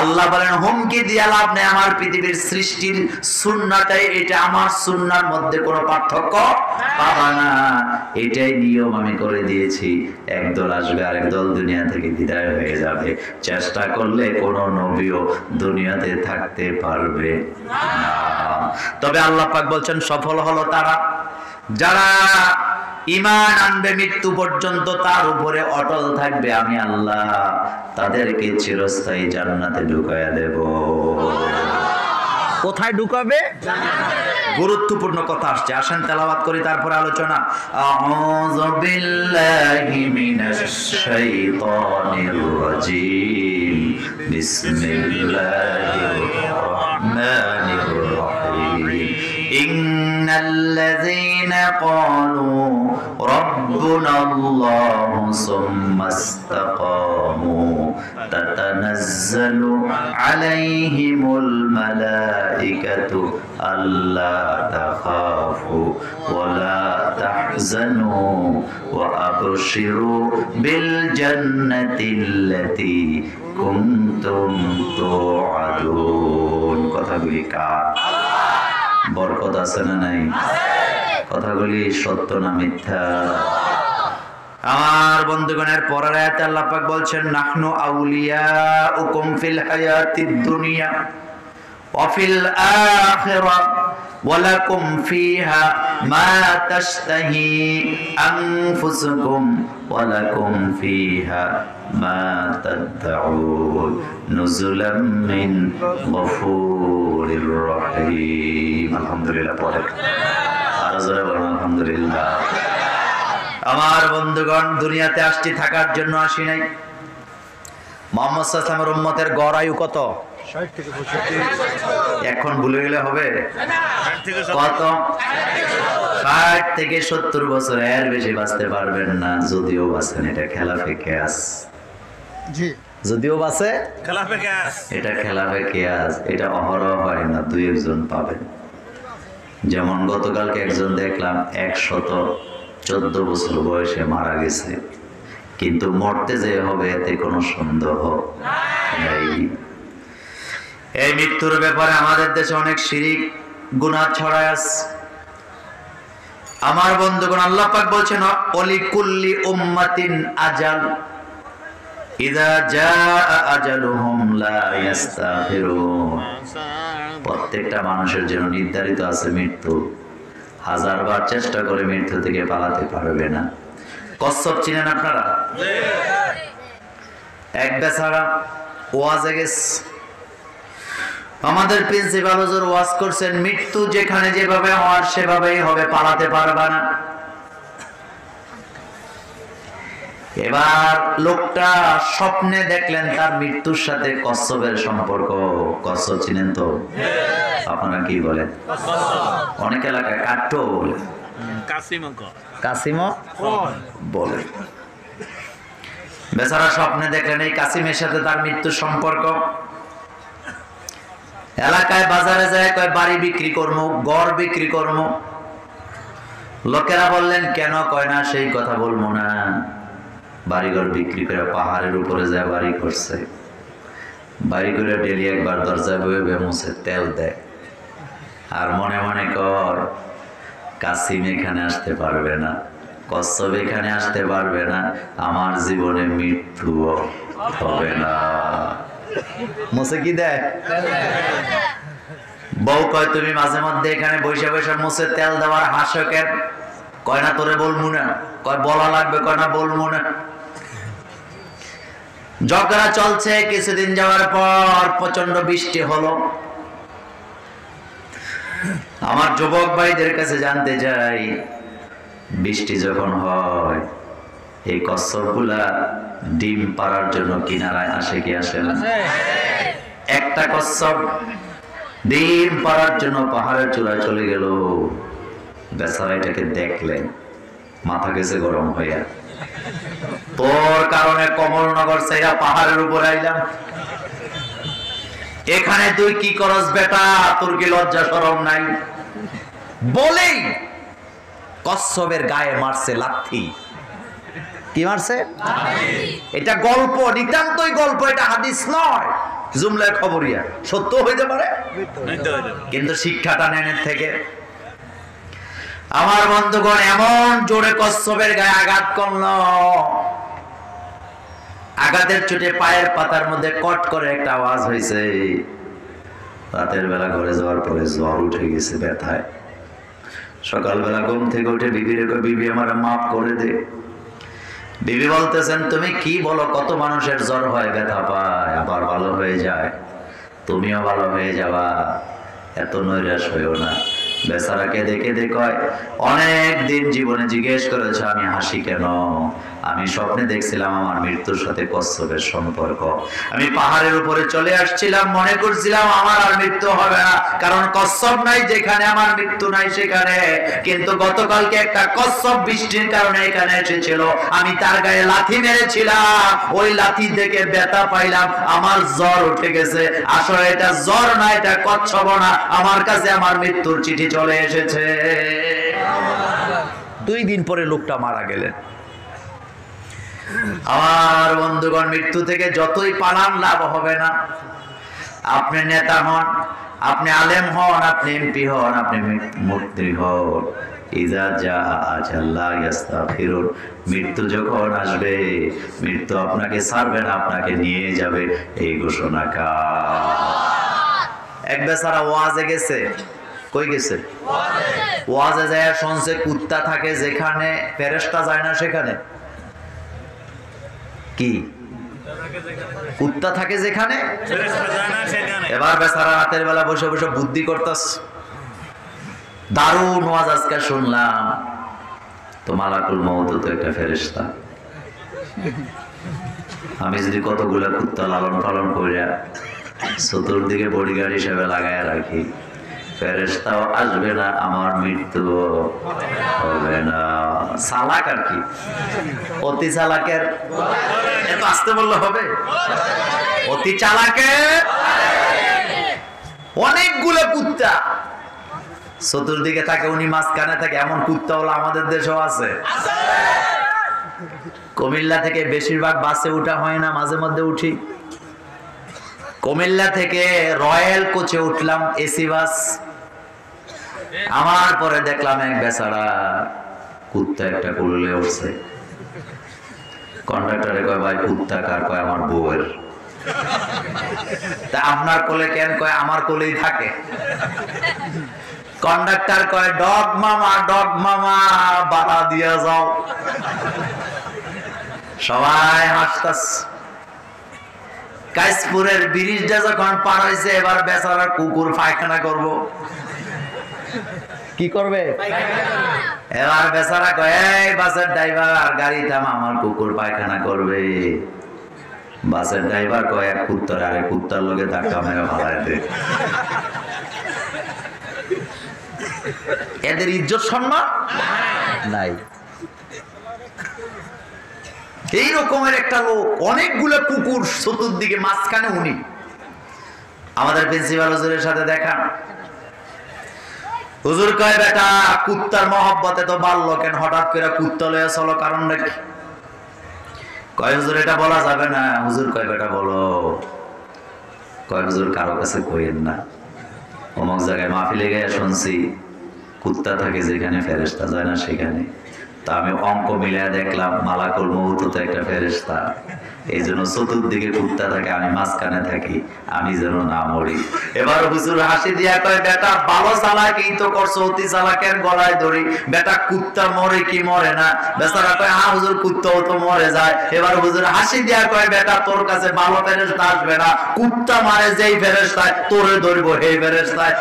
[SPEAKER 1] আল্লাহ বলেন, হুমকি দিয়া লাভ নেই, আমার পৃথিবীর সৃষ্টির সুন্নাহটাই এটা, আমার সুন্নাহর মধ্যে কোনো পার্থক্য পাবা না। এটাই নিয়ম আমি করে দিয়েছি। একদল আসবে, আরেকদল দুনিয়া থেকে বিদায় হয়ে যাবে। চেষ্টা করলে কোনো নবীও দুনিয়াতে থাকতে পারবে না। তবে আল্লাহ পাক বলছেন, সফল হলো তারা যারা ঈমান আনবে, মৃত্যু পর্যন্ত তার উপরে অটল থাকবে। আমি আল্লাহ তাদেরকে চিরস্থায়ী জান্নাতে ঢুকায়া দেব। কোথায় ঢুকাবে? গুরুত্বপূর্ণ কথা আসছে, আসেন তেলাওয়াত করি, তারপরে আলোচনা। আউযু বিল্লাহি মিনাশ শাইতানির রাজীম। বিসমিল্লাহির রাহমানির রাহিম। ইন্নাল্লাযীনা ক্বালু রাব্বুনাল্লাহু সুম্মাস্তাকামু তাতানাজ্জালু আলাইহিমুল মালাইকাতু আল্লা তাখাফু ওয়া লা তাহজানু ওয়া আবশিরু বিল জান্নাতিল্লাতী কুনতুম তুআদুন। কথাগুলি কার? বরকত আছে না নাই? কথাগুলি সত্য না মিথ্যা? আমার বন্ধুগণের পরের আয়াতে আল্লাহ পাক বলছেন নাহনু আউলিয়াউকুম ফিল হায়াতিদ দুনিয়া ওয়া ফিল আখিরাহ ওয়া লাকুম ফিহা মা তাশতাহি আনফুসুকুম ওয়া লাকুম ফিহা মা তাদউন নুজুলাম মিন গফুরির রহিম। আলহামদুলিল্লাহ পড়ে আর জোরে বলুন আলহামদুলিল্লাহ। আমার বন্ধুগণ, দুনিয়াতে আসছি থাকার জন্য আসি নাই। মুহাম্মদ সাল্লাল্লাহু আলাইহি ওয়াসাল্লামের উম্মতের গড় আয়ু কত? 60 থেকে 65। এখন ভুলে গেলে হবে? কত? 60 থেকে 70 বছর, এর বেশি বাঁচতে পারবেন না। যদিও বাঁচেন এটা খেলাফে কিয়াস। জি, যদিও বাঁচে খেলাফে কিয়াস, এটা খেলাফে কিয়াস। এটা অহরহ হয় না, দুই একজন পাবেন। যেমন গতকালকে একজন দেখলাম 114 বছর বয়সে মারা গেছে, কিন্তু মরতে যে হবে এতে কোনো সন্দেহ নাই। এই মৃত্যুর ব্যাপারে আমাদের দেশে অনেক শিরিক গুনাহ ছড়ায় আছে। আমার বন্ধুগণ, আল্লাহ পাক বলছেন ওয়ালিকুল্লি উম্মাতিন আজাল ইযা জাআ আজালুহুম লা ইস্তাখিরুন। প্রত্যেকটা মানুষের জন্য নির্ধারিত আছে মৃত্যু। 1000 বার চেষ্টা করে মৃত্যু থেকে পালাতে পারবে না। কচ্ছপ চিনেন আপনারা? এক বেচারা ওয়াজে গেছে, আমাদের প্রিন্সিপাল হুজুর ওয়াজ করছেন মৃত্যু যেখানে যেভাবে হওয়ার সেভাবেই হবে, পালাতে পারবে না। এবার লোকটা স্বপ্নে দেখলেন তার মৃত্যুর সাথে কচ্ছপের সম্পর্ক। কচ্ছপ চিনেন তো? আপনারা কি বলেন? অনেক এলাকায় কাঠো বলে, কাসিমও বলে। বেচারা স্বপ্নে দেখলেন এই কাসিমের সাথে তার মৃত্যুর সম্পর্ক। এলাকায় বাজারে যায়, কয় বাড়ি বিক্রি করবো, গড় বিক্রি করবো। লোকেরা বললেন কেন? কয় না সেই কথা বলবো না, বাড়িঘর বিক্রি করে পাহাড়ের উপরে যায় বাড়ি করছে। বাড়ি করে ডেলি একবার দরজায় বয়ে বয়ে মুছে তেল দেয়, আর মনে মনে কর কাসিম এখানে আসতে পারবে না, কচ্ছপ এখানে আসতে পারবে না, আমার জীবনে মৃত্যু হবে না। মুছে কি দেয়? বউ কয় তুমি মাঝে মধ্যে এখানে বসে বসে মুছে তেল দেওয়ার হাসো কেন? কয় না তোরে বলবো না। কয় বলা লাগবে। কয় না বলবো না। ঝগড়া চলছে। কিছুদিন যাওয়ার পর প্রচন্ড বৃষ্টি হলো। আমার যুবক ভাইদের কাছে জানতে চাই, বৃষ্টি যখন হয় এই কচ্ছপগুলা ডিম পাড়ার জন্য কিনারায় আসে কি আসে না? একটা কচ্ছপ ডিম পাড়ার জন্য পাহাড়ের চূড়ায় চলে গেল। বেচারা এটাকে দেখলেন, মাথা গেছে গরম হইয়া, তোর কারণে কমলনগর চাইরা পাহাড়ের উপর আইলাম, এখানে তুই কি করস বেটা? তোর কি লজ্জা শরম নাই? বলেই কচ্ছপের গায়ে মারছে লাথি। কি মারছে? এটা গল্প, নিতান্তই গল্প, এটা হাদিস নয়, জুমলায় খবরিয়া। সত্য হইতে পারে কিন্তু শিক্ষাটা নেন এর থেকে। আমার বন্ধুগণ, এমন জোরে কচ্ছপের গায়ে আঘাত করলো, আঘাতের চোটে পায়ের পাতার মধ্যে কট করে একটা আওয়াজ হয়েছে। রাতের বেলা ঘরে যাওয়ার পরে জ্বর উঠে গেছে ব্যথায়। সকালবেলা ঘুম থেকে উঠে বিবির কই, বিবি আমার মাফ করে দে। বিবি বলতেছেন তুমি কি বলো? কত মানুষের জ্বর হয়, ব্যথা পায়, আবার ভালো হয়ে যায়, তুমিও ভালো হয়ে যাবা, এত নৈরাশ হইও না। বেচারা কেঁদে কেঁদে কয়, অনেক দিন জীবনে জিজ্ঞেস করেছে আমি হাসি কেন? আমি স্বপ্নে দেখছিলাম আমার মৃত্যুর সাথে কচ্ছপের সম্পর্ক। আমি পাহাড়ের উপরে চলে আসছিলাম, মনে করছিলাম আমার আর মৃত্যু হবে না, কারণ কচ্ছপ নাই যেখানে আমার মৃত্যু নাই সেখানে। কিন্তু গতকালকে একটা কচ্ছপ বৃষ্টির কারণে এখানে এসেছিল, আমি তার গায়ে লাথি মেরেছিলাম, ওই লাথি থেকে ব্যথা পাইলাম, আমার জ্বর উঠে গেছে। আসলে এটা জ্বর না, এটা কচ্ছপ না, আমার কাছে আমার মৃত্যুর চিঠি চলে এসেছে। 2 দিন পরে লোকটা মারা গেলেন। আমার বন্ধুগণ, মৃত্যু থেকে যতই পালান লাভ হবে না। আপনি নেতা হন, আপনি আলেম হন, আপনি এমপি হন, আপনি মন্ত্রী হন, ইজা জা আজাল্লাহ ইস্তাগফিরুন, মৃত্যু যখন আসবে, মৃত্যু আপনাকে ছাড়বে না, আপনাকে নিয়ে যাবে, এই ঘোষণা এক বেচারা ওয়াজে গেছে। কই গেছে? ওয়াজে যায়, শুনছে কুত্তা থাকে যেখানে, ফেরেশতা যায় না সেখানে। কি কুত্তা থাকে যেখানে, এবার বেচারা রাতের বেলা বসে বসে বুদ্ধি করতাস। দারুণ ওয়াজ আজকে শুনলাম, তো মালাকুল মউত তো একটা ফেরেশতা। আমি যদি কতগুলা কুত্তা লালন পালন করিয়া চতুর্দিকে বডিগার্ড হিসেবে লাগায় রাখি, ফেরেশতাও আসবে না, আমার মৃত্যু হবে না। চালাক আর কি, অতি চালাকের এত আসতে বললে হবে? অতি চালাকের অনেকগুলো কুত্তা চতুর্দিকে থাকে, উনি মাঝখানে থাকে। এমন কুত্তা হলো আমাদের দেশেও আছে। কুমিল্লা থেকে বেশিরভাগ বাসে উঠা হয় না, মাঝে মধ্যে উঠি। কুমিল্লা থেকে রয়্যাল কোচে উঠলাম, এসি বাস। আমার পরে দেখলাম এক বেচারা কুত্তা একটা কুলে উঠছে। কন্ডাক্টরে কয়, ভাই কুত্তা কার? কয়, আমার বউয়ের। তা আপনার কোলে কেন? কয়, আমার কোলেই থাকে। কন্ডাক্টর কয়, ডগ মামা বাড়া দিয়া যাও। সবাই হাসতাস। কাশপুরের ব্রিজটা যখন পার হয়েছে, এবার বেচারা কুকুর পায়খানা করব। কি করবে? এবার বেচারা কয়, এই বাসের ড্রাইভার গাড়ি থামা, আমার কুকুর পায়খানা করবে। বাসের ড্রাইভার কয়, এক কুত্তার আরে কুত্তার লগে ধাক্কা মেরে ভাড়ায় দে। এদের ইজ্জত সম্মান নাই। এই রকমের একটা লোক, অনেকগুলো কুকুর চতুর্দিকে, মাঝখানে উনি। আমাদের প্রিন্সিপাল হুজুরের সাথে দেখা। হুজুর কয়, বেটা কুত্তার মহব্বতে তো বাড়লো কেন? হঠাৎ করে কুত্তা লয়ে চলো, কারণ নাকি? কয়, হুজুর এটা বলা যাবে না। হুজুর কয়, বেটা বলো। কয়, হুজুর কারো কাছে কইেন না, অমুক জায়গায় মাহফিলে গিয়ে শুনছি কুত্তা থাকে যেখানে, ফেরেশতা যায় না সেখানে। তা আমি অঙ্ক মিলিয়ে দেখলাম, মালাকুল মউত তো একটা ফেরেশতা, এই জন্য চতুর্দিকে কুত্তা থাকে, আমি মাঝখানে থাকি, আমি যেন না মরি। এবার হুজুর হাসি দিয়া কয়, বেটা ভালো চালাকি তো করছো, অতি চালাকের গলায় ধরি। বেটা কুত্তা মরে কি মরে না? বেচারা কয়, হ্যাঁ হুজুর, কুত্তাও তো মরে যায়। এবার হুজুর হাসি দিয়া কয়, বেটা তোর কাছে ভালো ফেরেশতা আসবে না, কুত্তা মারে যেই ফেরেশতায়, তোরে ধরবো সেই ফেরেশতায়।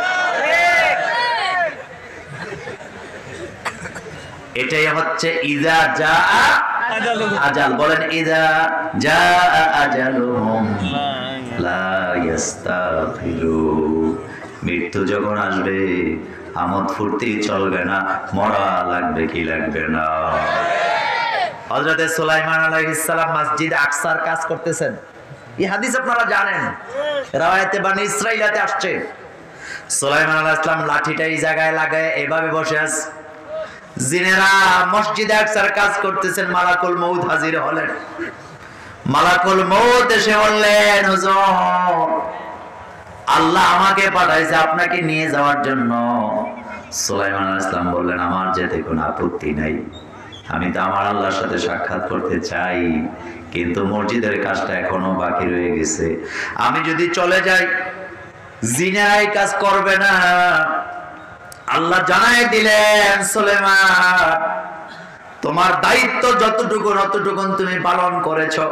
[SPEAKER 1] এটাই হচ্ছে ইজা জা আজাল। বলেন, ইজা জা আজালুহুম লা ইস্তাগফিরু। মৃত্যু যখন আসবে, আমোদ ফুর্তি চলবে না, মরা লাগবে কি লাগবে না। হযরত সুলাইমান আলাইহিস সালাম মসজিদ আকসার কাজ করতেছেন। এই হাদিস আপনারা জানেন, রাওয়ায়াতে বানি ইসরাইলাতে আসছে। সুলাইমান আলাইহিস সালাম লাঠিটা এই জায়গায় লাগায় এভাবে বসে আছে। জিনেরা মসজিদে আকসার কাজ করতেছেন। মালাকুল মউত হাজির হলেন। মালাকুল মউত এসে বললেন, হুজুর আল্লাহ আমাকে পাঠাইছে আপনাকে নিয়ে যাওয়ার জন্য। সুলাইমান আলাইহিস সালাম বললেন, আমার যেতে কোনো আপত্তি নাই, আমি তো আমার আল্লাহর সাথে সাক্ষাৎ করতে চাই, কিন্তু মসজিদের কাজটা এখনো বাকি রয়ে গেছে। আমি যদি চলে যাই, জিনেরা এই কাজ করবে না। আল্লাহ জানাই দিলেন, সুলাইমান তোমার দায়িত্ব যতটুকু ততটুকু তুমি পালন করেছো,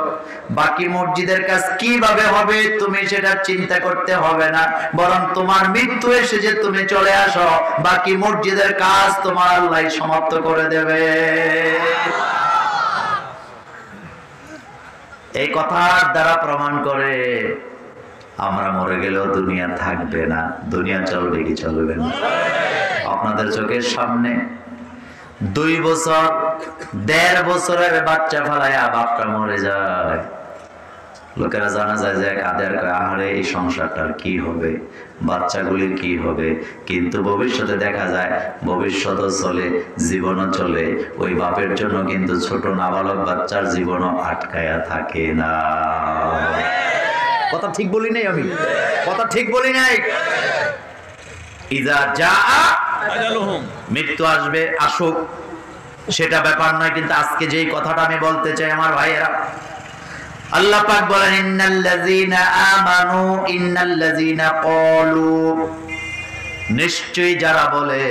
[SPEAKER 1] বাকি মসজিদের কাজ কিভাবে হবে তুমি সেটা চিন্তা করতে হবে না, বরং তোমার মৃত্যু এসে যে তুমি চলে আসো, বাকি মসজিদের কাজ তোমার আল্লাহ সমাপ্ত করে দেবে। এই কথার দ্বারা প্রমাণ করে আমরা মরে গেলেও দুনিয়া থাকবে না, দুনিয়া চলবে কি চলবে না। আপনাদের চোখের সামনে 2 বছর 1.5 বছরের বাচ্চা ফেলায়া বাপটা মরে যায়, লোকেরা জানা যায় যে কাদের আহারে এই সংসারটার কি হবে, বাচ্চাগুলির কি হবে, কিন্তু ভবিষ্যতে দেখা যায় ভবিষ্যৎও চলে, জীবনও চলে, ওই বাপের জন্য কিন্তু ছোট নাবালক বাচ্চার জীবনও আটকায়া থাকে না। কথা ঠিক বলি নাই আমি? কথা ঠিক বলি নাই? ইযা জাআ আজালুহুম, মৃত্যু আসবে, আসুক, সেটা ব্যাপার নয়, কিন্তু আজকে যেই কথাটা আমি বলতে চাই আমার ভাইয়েরা, আল্লাহ পাক বলেন ইন্নাল্লাযীনা আমানু ইন্নাল্লাযীনা ক্বালু, নিশ্চয়ই যারা বলে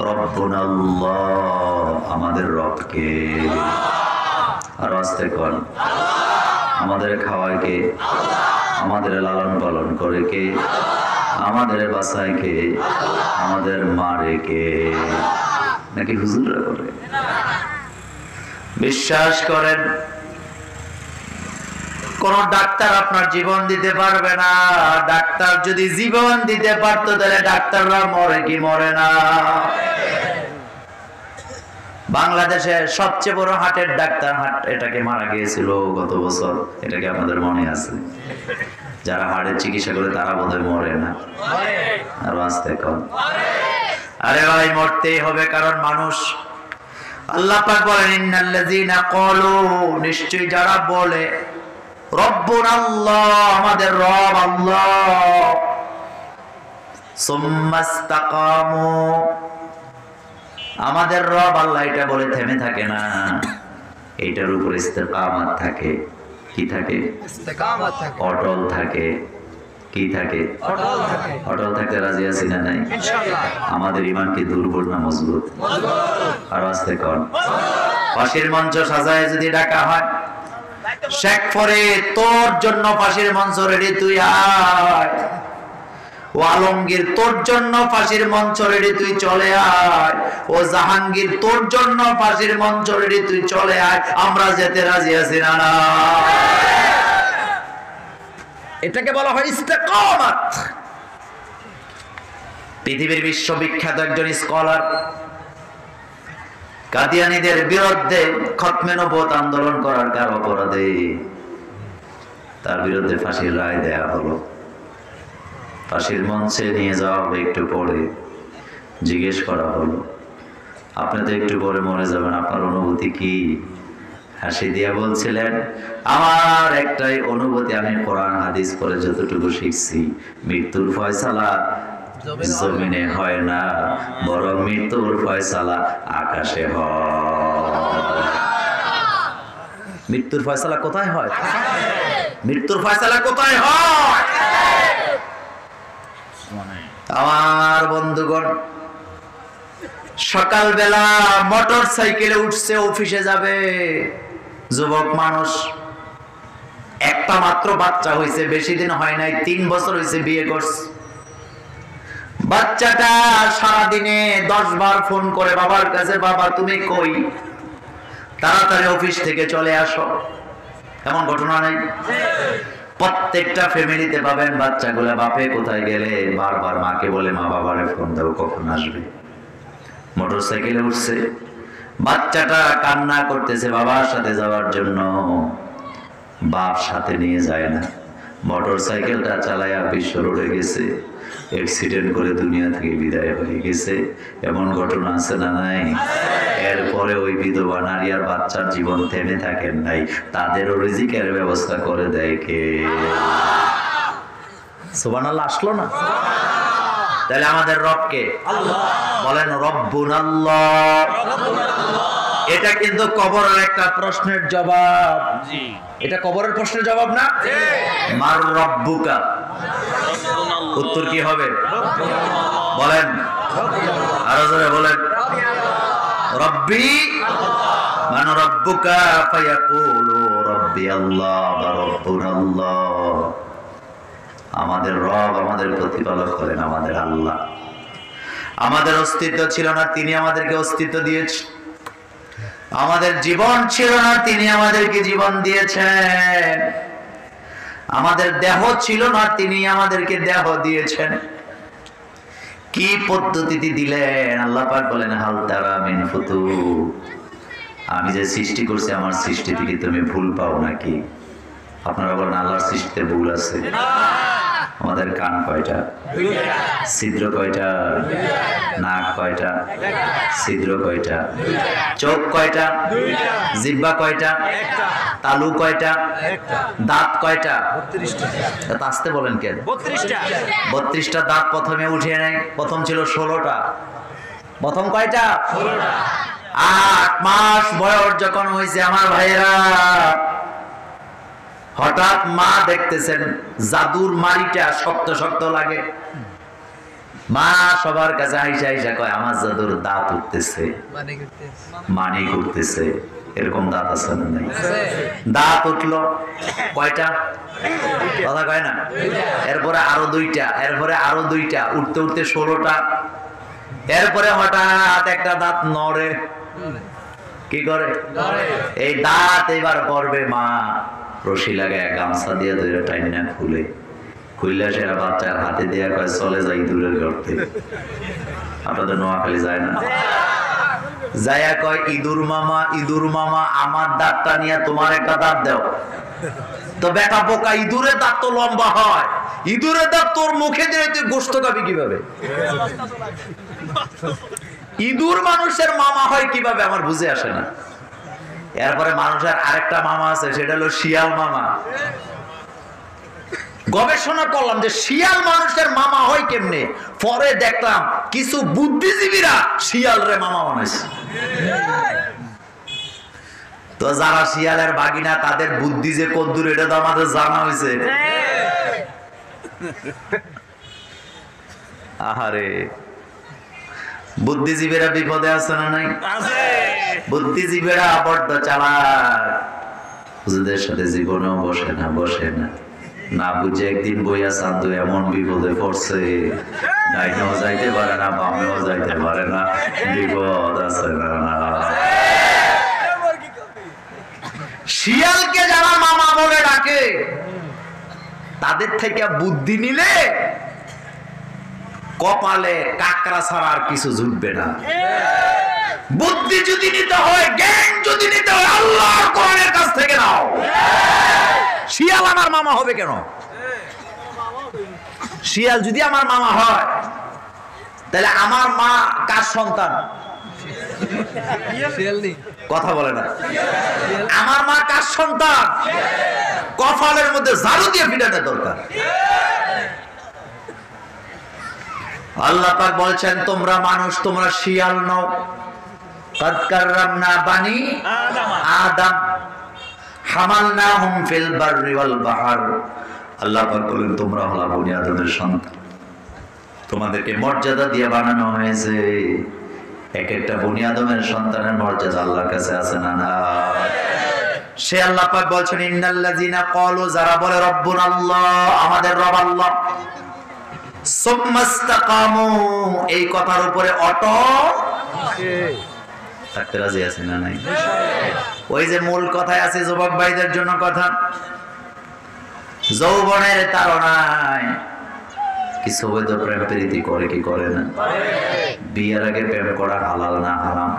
[SPEAKER 1] রব্বুনাল্লাহ, আমাদের রবকে, আর আস্তে কোন, আমাদের খাওয়ায় কে, আমাদের লালন পালন করে কে, আমাদের বাসায় কে, আমাদের মারে কে, নাকি হুজুররা করে? বিশ্বাস করেন কোন ডাক্তার আপনার জীবন দিতে পারবে না। ডাক্তার যদি জীবন দিতে পারতো তাহলে ডাক্তাররা মরে কি মরে না? বাংলাদেশের সবচেয়ে বড় হার্টের ডাক্তার এটাকে মারা গিয়েছিল গত বছর, এটাকে আপনাদের মনে আছে? যারা হার্টের চিকিৎসা করে তারা বোধহয় মরে না, আর বাঁচতে কম। আরে ভাই, মরতেই হবে, কারণ মানুষ। আল্লাহ পাক বলেন ইন্নাল্লাযীনা ক্বালু, নিশ্চয়ই যারা বলে রব্বুনাল্লাহ, আমাদের রব আল্লাহ, সুম্মা ইসতাকামু, আমাদের রব আল্লাহ এটা বলে থেমে থাকে না, এইটার উপর ইস্তেকামাত থাকে। কি থাকে? ইস্তেকামাত থাকে, অটল থাকে। কি থাকে? অটল থাকে। অটল থাকতে রাজি আছি না নাই? ইনশাআল্লাহ। আমাদের ঈমান কি দুর্বল না মজবুত? মজবুত। আর আস্তে কোন, ফাঁসির মঞ্চ সাজায় যদি ডাকা হয়, শেখ ফরে তোর জন্য ফাঁসির মঞ্চ রেডি, তুই আয়। ও আলমগীর তোর জন্য ফাঁসির মঞ্চ রেডি, তুই চলে আয়। ও জাহাঙ্গীর তোর জন্য ফাঁসির মঞ্চ রেডি, তুই চলে আয়। আমরা যেতে রাজি আছি না না? এটাকে বলা হয় ইস্তেকামাত। পৃথিবীর বিশ্ববিখ্যাত একজন স্কলার কাদিয়ানীদের বিরুদ্ধে খতমে নবুয়ত আন্দোলন করার কার অপরাধে তার বিরুদ্ধে ফাঁসির রায় দেয়া হলো। ফাঁসির মঞ্চে নিয়ে যাওয়া হবে, একটু পরে জিজ্ঞেস করা হলো, আপনি তো একটু পরে মরে যাবেন, আপনার অনুভূতি কি? হাসি দিয়ে বলছিলেন, আমার একটাই অনুভূতি, আমি কোরআন হাদিস পড়ে যতটুকু শিখছি, মৃত্যুর ফয়সালা জমিনে হয় না, বরং মৃত্যুর ফয়সালা আকাশে হয়। মৃত্যুর ফয়সালা কোথায় হয়? মৃত্যুর ফয়সালা কোথায় হয়? আমার বন্ধুগণ, সকালবেলা মোটর সাইকেলে উঠছে, অফিসে যাবে, যুবক মানুষ, একটা মাত্র বাচ্চা হয়েছে, বেশি দিন হয় নাই, 3 বছর হয়েছে বিয়ে করছে। বাচ্চাটা সারাদিনে 10 বার ফোন করে বাবার কাছে, বাবা তুমি কই, তাড়াতাড়ি অফিস থেকে চলে আসো। এমন ঘটনা নাই? প্রত্যেকটা ফ্যামিলিতে পাবেন বাচ্চাগুলা, বাপে কোথায় গেলে বারবার মাকে বলে, মা বাবারে ফোন দাও, কখন আসবে। মোটর সাইকেলে উঠছে, বাচ্চাটা কান্না করতেছে বাবার সাথে যাওয়ার জন্য, বাপ সাথে নিয়ে যায় না। মোটর সাইকেলটা চালায়া বিশ্ব রোডে গেছে, অ্যাক্সিডেন্ট করে দুনিয়া থেকে বিদায় হয়ে গেছে। এমন ঘটনা আছে না নাই? এরপরে ওই বিধবা নারী আর বাচ্চার জীবন থেমে থাকেন নাই, তাদেরও রিজিকের ব্যবস্থা করে দেয় কে? সুবহানাল্লাহ আসলো না? তাহলে আমাদের রবকে আল্লাহ বলেন, রব্বুনাল্লাহ। এটা কিন্তু কবরের একটা প্রশ্নের জবাব। জি, এটা কবরের প্রশ্নের জবাব না? জি। মার রব্বুকা, উত্তর কি হবে? বলেন, আরো জোরে বলেন, রব্বি মান রব্বুকা ফায়াকুলু রব্বি আল্লাহ বা রব্বুন আল্লাহ। আমাদের রব, আমাদের প্রতিপালক হলেন আমাদের আল্লাহ। আমাদের অস্তিত্ব ছিল না, তিনি আমাদেরকে অস্তিত্ব দিয়েছেন। আমাদের জীবন ছিল না, তিনি আমাদেরকে জীবন দিয়েছেন। আমাদের দেহ ছিল না, তিনি আমাদেরকে দেহ দিয়েছেন। কি পদ্ধতিতে দিলেন? আল্লাহ পাক বলেন হাল তারা মিন ফুতুর। আমি যে সৃষ্টি করছি, আমার সৃষ্টি থেকে তুমি ভুল পাও নাকি? আপনারা বলেন আল্লাহর সৃষ্টিতে ভুল আছে? আমাদের কান কয়টা? ছিদ্র কয়টা? নাক কয়টা? ছিদ্র কয়টা? চোখ কয়টা? জিহ্বা কয়টা? তালু কয়টা? দাঁত কয়টা? 32টা। আসতে বলেন কেন? 32টা দাঁত প্রথমে উঠে নেয়। প্রথম ছিল 16টা। প্রথম কয়টা? 16টা। 8 মাস বয়স যখন হয়েছে আমার ভাইয়েরা, হঠাৎ মা দেখতেছেন জাদুর মারিটা শক্ত শক্ত লাগে। মা সবার কাছে আইসা আইসা কয় আমার জাদুর দাঁত উঠতেছে, মানি করতেছে। এরকম দাঁত আছে না? নাই। দাঁত উঠলো কয়টা? কথা কয় না? এরপরে আরো 2টা, এরপরে আরো 2টা, উঠতে উঠতে 16টা। এরপরে হঠাৎ একটা দাঁত নড়ে। কি করে? এই দাঁত এবার পড়বে। মা রশি লাগায় গামছা দিয়ে ধরে টাইনা খুলে সেরা বাচ্চার হাতে দেয়া কয় চলে যাই দূরের গর্তে। আপনাদের নোয়াখালী যায় না? যায়া কয় ইঁদুর মামা, ইঁদুর মামা আমার দাঁতটা নিয়ে তোমার একটা দাঁত দাও। তো বেটা পোকা, ইঁদুরের দাঁত তো লম্বা হয়, ইঁদুরের দাঁত তোর মুখে দিয়ে তুই গোশত খাবি কিভাবে? ইঁদুর মানুষের মামা হয় কিভাবে আমার বুঝে আসে না। এরপরে মানুষের আরেকটা মামা আছে, সেটা হলো শিয়াল মামা। গবেষণা করলাম যে শিয়াল মানুষের মামা হয় কেমনে। পরে দেখলাম কিছু বুদ্ধিজীবীরা শিয়াল রে মামা বানাইছে। তো যারা শিয়ালের বাগিনা, তাদের বুদ্ধি যে কদ্দুর এটা তো আমাদের জানা হয়েছে। আহারে, বুদ্ধিজীবীরা বিপদে আছে না নাই? বুদ্ধিজীবীরা বড্ড চালাক, বুঝদের সাথে জীবনেও বসে না না বুঝে একদিন বইয়া চান্দু এমন বিপদে পড়ছে, ডাইনেও যাইতে পারে না, বামেও যাইতে পারে না, বিপদ আছে না। শিয়ালকে যারা মামা বলে ডাকে, তাদের থেকে বুদ্ধি নিলে কপালে কাকড়া ছাড়া আর কিছু জুটবে না। বুদ্ধি যদি নিতে হয়, জ্ঞান যদি নিতে হয়, আল্লাহর কোরআনের কাছ থেকে নাও। শিয়াল আমার মামা হবে কেন? শিয়াল যদি আমার মামা হয়, তাহলে আমার মা কার সন্তান? কথা বলে না। আমার মা কার সন্তান? কপালের মধ্যে ঝাড়ু দিয়ে পিটানোর দরকার। আল্লাহ পাক বলছেন তোমরা মানুষ, তোমরা শিয়াল নও। قد كرمنا بني آدم حملناهم في البر والبحر। আল্লাহ পাক বলেন তোমরা হলো বনি আদমের সন্তান, তোমাদেরকে মর্যাদা দিয়ে বানানো হয়েছে। এক একটা বনি আদমের সন্তানের মর্যাদা আল্লাহর কাছে আছে না? না। সে আল্লাহ পাক বলছেন ইন্নাল্লাযিনা ক্বালু, যারা বলে রব্বুনা আল্লাহ, আমাদের রব আল্লাহ, সুম্মাস্তাকামু, এই কথার উপরে অটল থাকতে রাজি আছে না নাই? ওই যে মূল কথায় আছে, যুবক ভাইদের জন্য কথা, যৌবনের তাড়নায় কিছু হয়তো প্রেম প্রীতি করে কি করে না? বিয়ের আগে প্রেম করা হালাল না হারাম?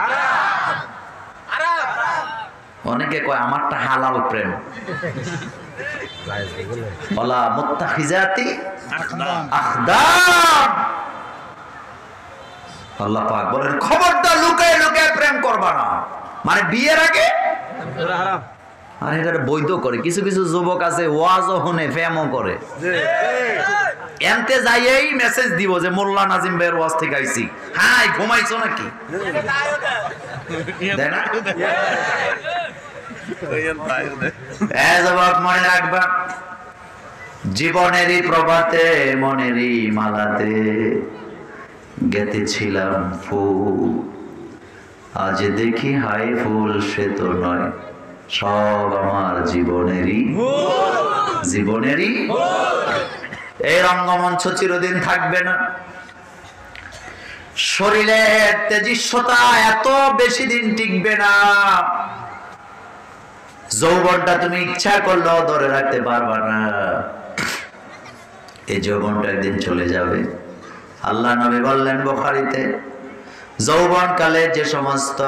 [SPEAKER 1] অনেকে কয় আমারটা হালাল প্রেম। ওয়ালা মুত্তাখিজাতি আখদাম। আল্লাহ পাক বলেন খবরদার লুকায় লুকায় প্রেম করবা না। মানে বিয়ের আগে হারাম। আর এটা বৈধ করে কিছু কিছু যুবক আছে, ওয়াজও শুনে প্রেমও করে। এনতে যাইয়েই মেসেজ দিব যে মোল্লা নাজিম ভাইয়ের ওয়াজ থেকে আইছি। হাই ঘুমাইছো নাকি? মনে রাখবা, জীবনেরই প্রভাতে মনেরই মালাতে গেতেছিলাম ফুল। আজ দেখি হাই ফুল সে তো নয়, সব আমার জীবনেরই জীবনেরই। এই রঙ্গমঞ্চ চিরদিন থাকবে না। শরীরের তেজস্বতা এত বেশি দিন টিকবে না। যৌবনটা তুমি ইচ্ছা করলেও ধরে রাখতে পারবা না। এই যৌবনটা একদিন চলে যাবে। আল্লাহ নবী বললেন বুখারীতে, যৌবনকালে যে সমস্ত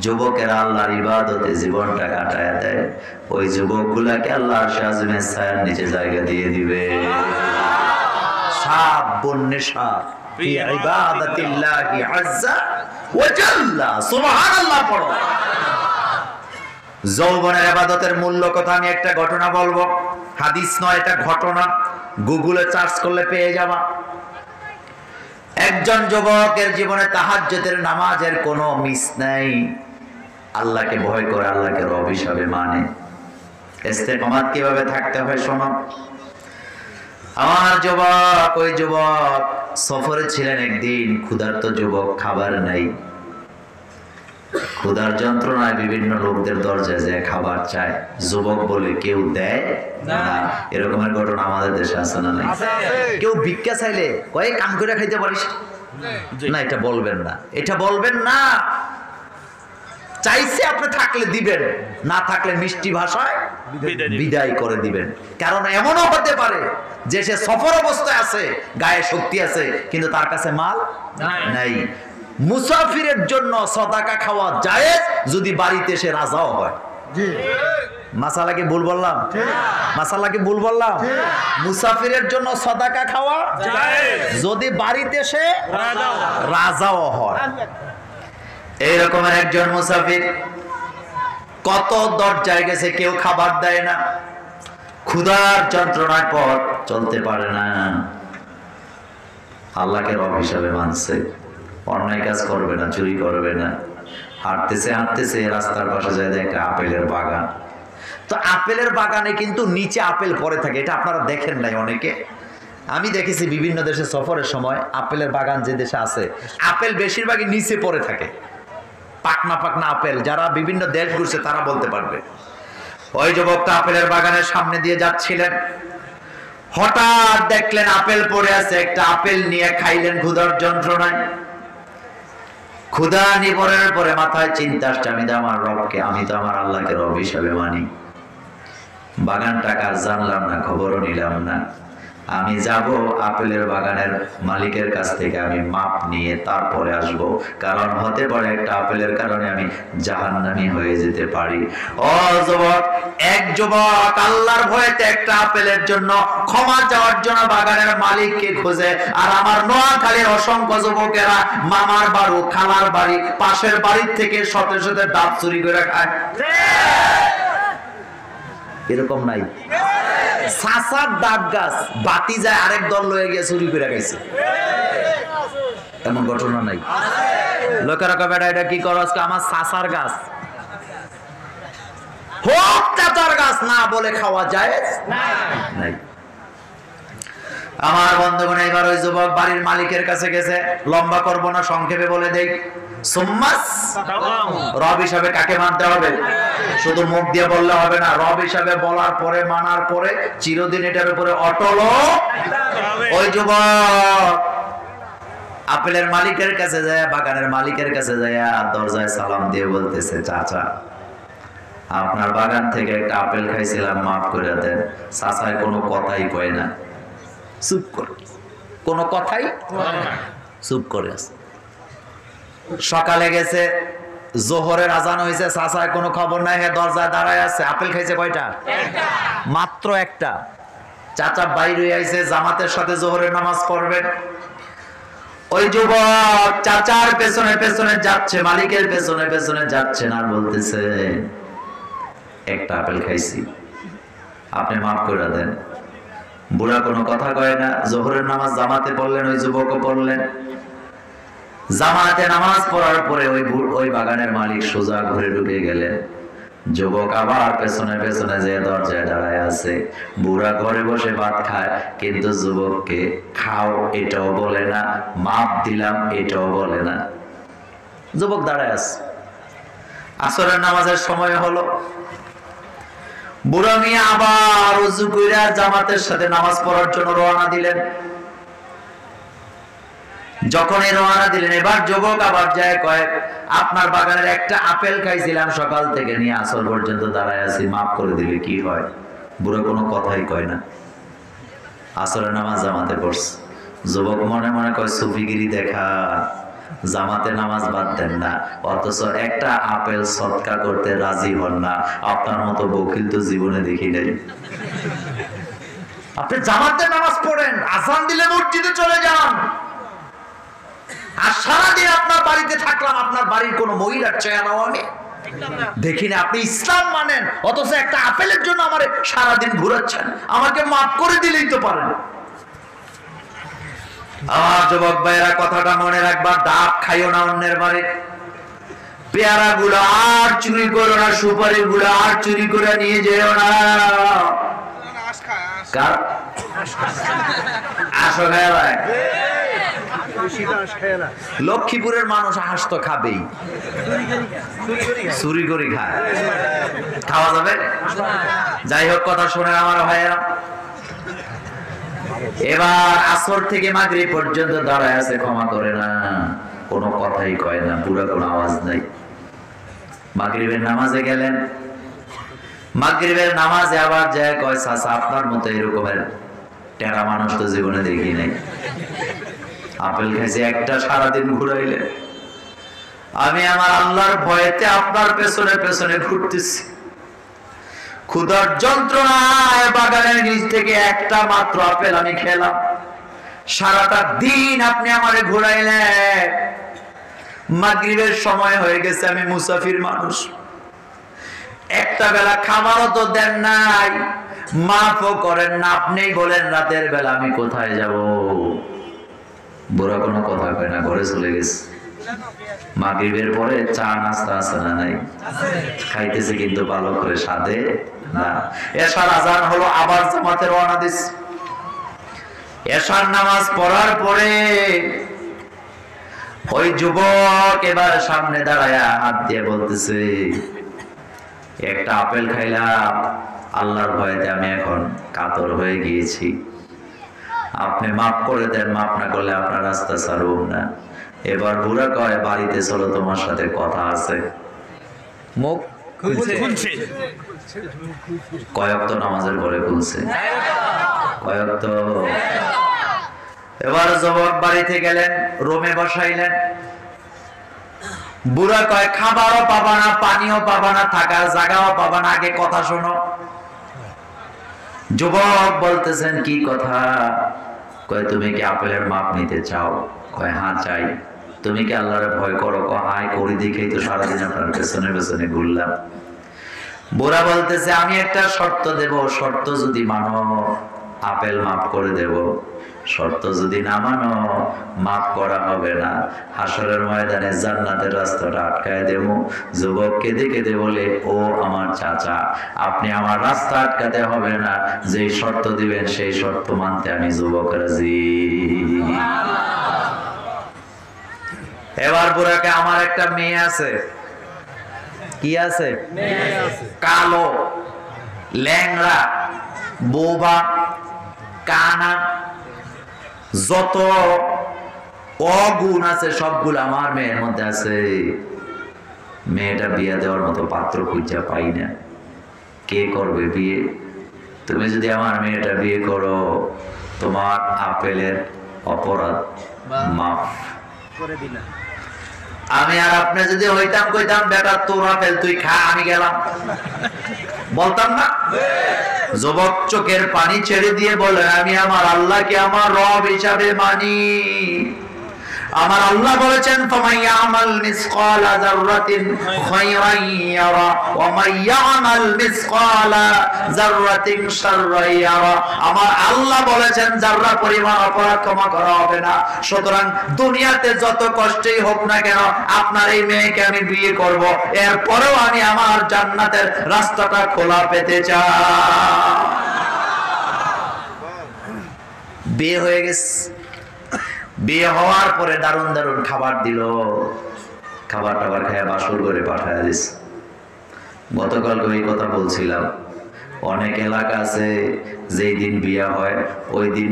[SPEAKER 1] যুবকেরা আল্লাহর ইবাদতে জীবনটা কাটায় দেয়, ওই যুবকগুলাকে আল্লাহ আরশে আযমের ছায়ার নিচে জায়গা দিয়ে দিবে। শাবুন নিশাত ফি ইবাদাতিল্লাহি আযজা ওয়া জাল্লা। সুবহানাল্লাহ পড়ো। যৌবনের ইবাদতের মূল্য কথা আমি একটা ঘটনা বলবো, হাদিস নয়, এটা ঘটনা। গুগলে সার্চ করলে পেয়ে যাবা। একজন যুবকের জীবনে তাহাজ্জুদের নামাজের কোনো মিস নাই। আল্লাহকে ভয় করে, আল্লাহকে রব হিসাবে মানে। ইস্তেকামাত কিভাবে থাকতে হয় শোনো। আমার যুবক, ওই যুবক সফরে ছিলেন একদিন। ক্ষুধার্ত যুবক, খাবার নাই। ক্ষুধার যন্ত্রণায় বিভিন্ন লোকদের দরজায় যায় খাবার চায়। যুবক বলে কেউ দেয় না। এরকমের ঘটনা আমাদের দেশে আছে না? নাই? কেউ ভিক্ষা চাইলে কয়েক কাম করে খাইতে পারিস না, এটা বলবেন না, এটা বলবেন না। চাইছে আপনি থাকলে দিবেন, না থাকলে মিষ্টি ভাষায় বিদায় করে দিবেন। কারণ এমনও হতে পারে যে সে সফর অবস্থায় আছে, গায়ে শক্তি আছে, কিন্তু তার কাছে মাল নাই। মুসাফিরের জন্য সাদাকা খাওয়া জায়েজ যদি বাড়িতে সে রাজাও হয়। মাসালা কি ভুল বললাম? মাসালা কি ভুল বললাম? মুসাফিরের জন্য সাদাকা খাওয়া জায়েজ যদি বাড়িতে সে রাজাও হয়। এই রকমের একজন মুসাফির কত দরজায় গেছে, কেউ খাবার দেয় না। ক্ষুধার যন্ত্রণায় পথ চলতে পারে না। আল্লাহকে রব হিসাবে মানছে, অন্যায় কাজ করবে না, চুরি করবে না। হাঁটতেছে হাঁটতেছে রাস্তার পাশে যায় একটা আপেলের বাগান। তো আপেলের বাগানে কিন্তু নিচে আপেল পড়ে থাকে, এটা আপনারা দেখেন নাই অনেকে। আমি দেখেছি বিভিন্ন দেশে সফরের সময় আপেলের বাগান যে দেশে আছে, আপেল বেশিরভাগই নিচে পড়ে থাকে। পাকনা পাকনা আপেল, যারা বিভিন্ন দেশ ঘুরছে তারা বলতে পারবে। ওই যুবকটা আপেলের বাগানের সামনে দিয়ে যাচ্ছিলেন, হঠাৎ দেখলেন আপেল পড়ে আছে। একটা আপেল নিয়ে খাইলেন ক্ষুধার যন্ত্রণায়। ক্ষুধা নিবারণের পরে মাথায় চিন্তা আসছে, আমি তো আমার রবকে, আমি তো আমার আল্লাহকে রব হিসাবে মানি। বাগানটা কার জানলাম না, খবরও নিলাম না। আমি যাব আপেলের বাগানের মালিকের কাছ থেকে আমি মাপ নিয়ে তারপরে আসব। কারণ হতে পারে একটা আপেলের কারণে আমি জাহান্নামী হয়ে যেতে পারি। ও যুবক, এক যুবক আল্লাহর ভয়েতে একটা আপেলের জন্য ক্ষমা চাওয়ার জন্য বাগানের মালিককে খোঁজে। আর আমার নোয়াখালীর অসংখ্য যুবকেরা মামার বাড়ি, খালার বাড়ি, পাশের বাড়ির থেকে শত শত ডাব চুরি করে খায়। এরকম নাই? সাসার ডাব গাছ বাতি যায়, আরেক দল লয়ে গিয়ে চুরি করে গেছে, এমন ঘটনা নাই? লোকেরা কবে এটা কি করো, আমার সাসার গাছ হোক চাচার গাছ না বলে খাওয়া যায় নাই। আমার বন্ধুগণ, এবার ওই যুবক বাড়ির মালিকের কাছে গেছে। লম্বা করবো না, সংক্ষেপে বলে দেই। রব হিসাবে কাকে মানতে হবে? শুধু মুখ দিয়ে বললে হবে না, রব হিসাবে বলার পরে, মানার পরে চিরদিন এটার উপরে অটল। ওই যুবক আপেলের মালিকের কাছে যায়, বাগানের মালিকের কাছে যায়, আর দরজায় সালাম দিয়ে বলতেছে, চাচা আপনার বাগান থেকে একটা আপেল খাইছিলাম, মাফ করে দেন। চাচায় কোনো কথাই কয় না, চুপ করে, কোনো কথাই চুপ করে আছে। সকালে গেছে, জোহরের আজান হয়েছে, চাচায় কোনো খবর নাই, হ্যাঁ দরজায় দাঁড়ায় আছে। আপেল খাইছে কয়টা? মাত্র একটা। চাচা বাইরে আইছে, জামাতের সাথে জোহরের নামাজ পড়বেন। ওই যুবক চাচার পেছনে পেছনে যাচ্ছে, মালিকের পেছনে পেছনে যাচ্ছেন, আর বলতেছে, একটা আপেল খাইছি, আপনি মাফ করে দেন। বুড়া কোনো কথা কয় না। জোহরের নামাজ জামাতে পড়লেন, ওই যুবকও পড়লেন। জামাতে নামাজ পড়ার পরে ওই বাগানের মালিক সোজা ঘরে ঢুকে গেলেন। যুবক আবার পেছনে পেছনে যে দরজায় দাঁড়ায় আছে। বুড়া ঘরে বসে ভাত খায়, কিন্তু যুবককে খাও এটাও বলে না, মাপ দিলাম এটাও বলে না। যুবক দাঁড়ায় আছে। আসরের নামাজের সময় হলো, বুড়া মিয়া আবার ওযু কইরা জামাতের সাথে নামাজ পড়ার জন্য রওনা দিলেন। যখনই রওনা দিলেন, এবার যুবক আবার যায় কয়, আপনার বাগানের একটা আপেল খাইছিলাম, সকাল থেকে নিয়ে আসর পর্যন্ত দাঁড়ায় আছি, মাফ করে দিলে কি হয়? বুড়ো কোনো কথাই কয় না। আসরের নামাজ জামাতে পড়ছে। যুবক মনে মনে কয়, সুফিগিরি দেখা, জামাতে নামাজ বাদ দেন না, অথচ একটা আপেল সদকা করতে রাজি হন না। আপনার মতো বকিল তো জীবনে দেখি নাই। আপনি জামাতে নামাজ পড়েন, আজান দিলে মসজিদে চলে যান, আর সারাদিন আপনার বাড়িতে থাকলাম, আপনার বাড়ির কোন মহিলার চেহারাও আমি দেখি না। আপনি ইসলাম মানেন, অথচ একটা আপেলের জন্য আমারে সারাদিন ঘুরাচ্ছেন। আমাকে মাফ করে দিলেই তো পারেন। আমার যুবক ভাইয়েরা, কথাটা মনে রাখবা, ডাব খাইও না অন্যের বাড়ি, পেয়ারা গুলো আর চুরি করো না, সুপারি গুলো আর চুরি করে নিয়ে যেও না। আসো ভাই, লক্ষ্মীপুরের মানুষ হাঁস তো খাবেই, চুরি করে খায়, খাওয়া যাবে। যাই হোক, কথা শোনেন আমার ভাইয়েরা, এবার আসর থেকে মাগরিব পর্যন্ত দাঁড়ায় আছে, ক্ষমা করে না, কোনো কথাই কয় না, পুরো কোনো আওয়াজ নাই। মাগরিবের নামাজে গেলেন, মাগরিবের নামাজে আবার যায় কয়, চাচা আপনার মতো এরকমের টেরা মানুষ তো জীবনে দেখি নাই। আপেল খাইছে একটা, সারাদিন ঘুরাইলেন, আমি আমার আল্লাহর ভয়েতে আপনার পেছনে পেছনে ঘুরতেছি। ক্ষুধার যন্ত্রণায় বাগানের নিচ থেকে একটা মাত্র আপেল আমি খেলাম, সারাটা দিন আপনি আমারে ঘুরাইলেন। মাগরিবের সময় হয়ে গেছে, আমি মুসাফির মানুষ, একটা বেলা খাবারও তো দেন নাই, মাফও করেন না। আপনি বলেন রাতের বেলা আমি কোথায় যাব? বুড়া কোনো কথা কয় না, ঘরে চলে গেছে। মাগরিবের পরে চা নাস্তা আছে না নাই? খাইতেছে, কিন্তু ভালো করে সাধে না। এশার আজান হলো, আবার জামাতে রওনা দিছে। এশার নামাজ পড়ার পরে ওই যুবক এবার সামনে দাঁড়ায়া হাত দিয়ে বলতেছে, একটা আপেল খাইলাম, আল্লাহর ভয়েতে আমি এখন কাতর হয়ে গিয়েছি, আপনি মাফ করে দেন, মাফ না করলে আপনার রাস্তা ছাড়ব না। এবার বুড়া কয়, বাড়িতে চলো, তোমার সাথে কথা আছে। মুখ খুলছে, কয়েক তো নামাজের পরে খুলছে, কয়েক তো। এবার যুবক বাড়িতে গেলেন, রুমে বসাইলেন। বুড়া কয়, খাবারও পাবা না, পানিও পাবা না, থাকার জায়গাও পাবা না, আগে কথা শোনো। যুবক বলতেছেন, কি কথা? কয়, তুমি কি আপেলের মাপ নিতে চাও? কয়, হ্যাঁ চাই। তুমি কি আল্লাহরে ভয় করো? কয়, হাই করি, দেখেই তো সারাদিন আপনার পেছনে পেছনে ঘুরলাম। বুড়া বলতেছে, আমি একটা শর্ত দেব, শর্ত যদি মানো আপেল মাফ করে দেব, শর্ত যদি না মানো মাফ করা হবে না। হাসরের ময়দানে জান্নাতের রাস্তাটা আটকায় দেব। যুবক কেঁদে কেঁদে বলে, ও আমার চাচা, আপনি আমার রাস্তা আটকাতে হবে না, যেই শর্ত দিবেন সেই শর্ত মানতে আমি যুবক রাজি। এবার বুড়াকে, আমার একটা মেয়ে আছে। কি আছে? কালো, ল্যাংড়া, বোবা, কানা, যত অগুণ আছে সবগুলো আমার মেয়ের মধ্যে আছে। মেয়েটা বিয়ে দেওয়ার মতো পাত্র খুঁজে পাই না, কে করবে বিয়ে? তুমি যদি আমার মেয়েটা বিয়ে করো, তোমার আপেলের অপরাধ মাফ করে দিলাম। আমি আর আপনি যদি হইতাম, কইতাম, বেটা তোর আপেল তুই খা, আমি গেলাম, বলতাম না? যুবক চোখের পানি ছেড়ে দিয়ে বলে, আমি আমার আল্লাহকে আমার রব হিসাবে মানি। আমার আল্লাহ বলেছেন, ফামাইয়ামাল মিসকালা যাররাতিন খায়রান ইয়ারা ওয়া মাইয়ামাল মিসকালা যাররাতিন শাররান ইয়ারা। আমার আল্লাহ বলেছেন, যাররা পরিমাণ অপরাধ ক্ষমা করা হবে না। সুতরাং দুনিয়াতে যত কষ্টই হোক না কেন, আপনার এই মেয়েকে আমি বিয়ে করব, এরপরেও আমি আমার জান্নাতের রাস্তাটা খোলা পেতে চাই। বিয়ে হয়ে গেছে। বিয়ে হওয়ার পরে দারুণ দারুণ খাবার দিল, খাবার টাবার খেয়ে বাসর করে পাঠায় দিস। গতকাল এই কথা বলছিলাম, অনেক এলাকা আছে যেই দিন বিয়া হয় ওই দিন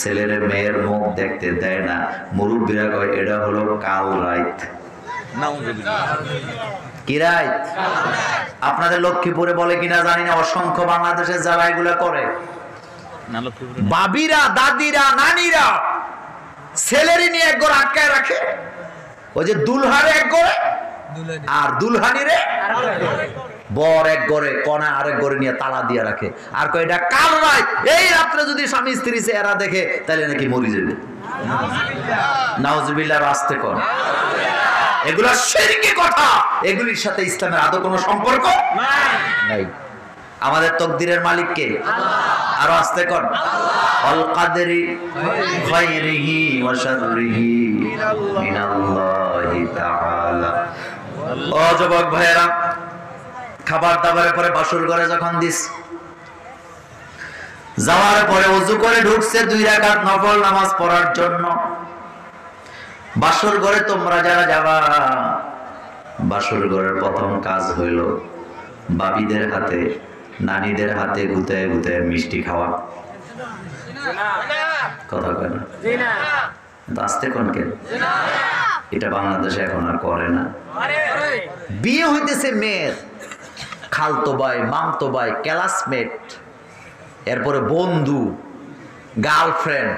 [SPEAKER 1] ছেলের মেয়ের মুখ দেখতে দেয় না। মুরব্বীরা কয় এটা হলো কাল রাত। কি রাত? আপনাদের লক্ষ্মীপুরে বলে কিনা জানি না, অসংখ্য বাংলাদেশের যারা এগুলা করে, বাবিরা, দাদিরা, নানিরা ছেলেরই নিয়ে এক ঘর আটকায় রাখে। ওই যে দুলহারে এক ঘরে আর দুলহানিরে বর এক ঘরে, কনা আরেক ঘরে নিয়ে তালা দিয়ে রাখে। আর কয় এটা কাল রাত, এই রাত্রে যদি স্বামী স্ত্রী চেহারা দেখে তাহলে নাকি মরি যাবে। নাউজুবিল্লাহ, আসতে কর। এগুলো শিরকি কথা, এগুলির সাথে ইসলামের আদৌ কোনো সম্পর্ক নাই। আমাদের তকদিরের মালিক কে? আরো আসতে কর। আল কাদরি খায়রিহি ওয়া শাররিহি মিনাল্লাহি তাআলা। ও যুবক ভাইরা, খাবার দাবারের পরে বাসর ঘরে যখন দিস, যাওয়ার পরে ওযু করে ঢুকছে 2 রাকাত নফল নামাজ পড়ার জন্য। বাসর ঘরে তোমরা যারা যাবা, বাসর ঘরের প্রথম কাজ হইল বাবিদের হাতে, নানীদের হাতে গুতায় গুতায় মিষ্টি খাওয়া। কথা কয় না? আসতে কোন কেন? এটা বাংলাদেশে এখন আর করে না। বিয়ে হইতেছে মেয়ের, খালতো ভাই, মামতো ভাই, ক্লাসমেট, এরপরে বন্ধু, গার্লফ্রেন্ড,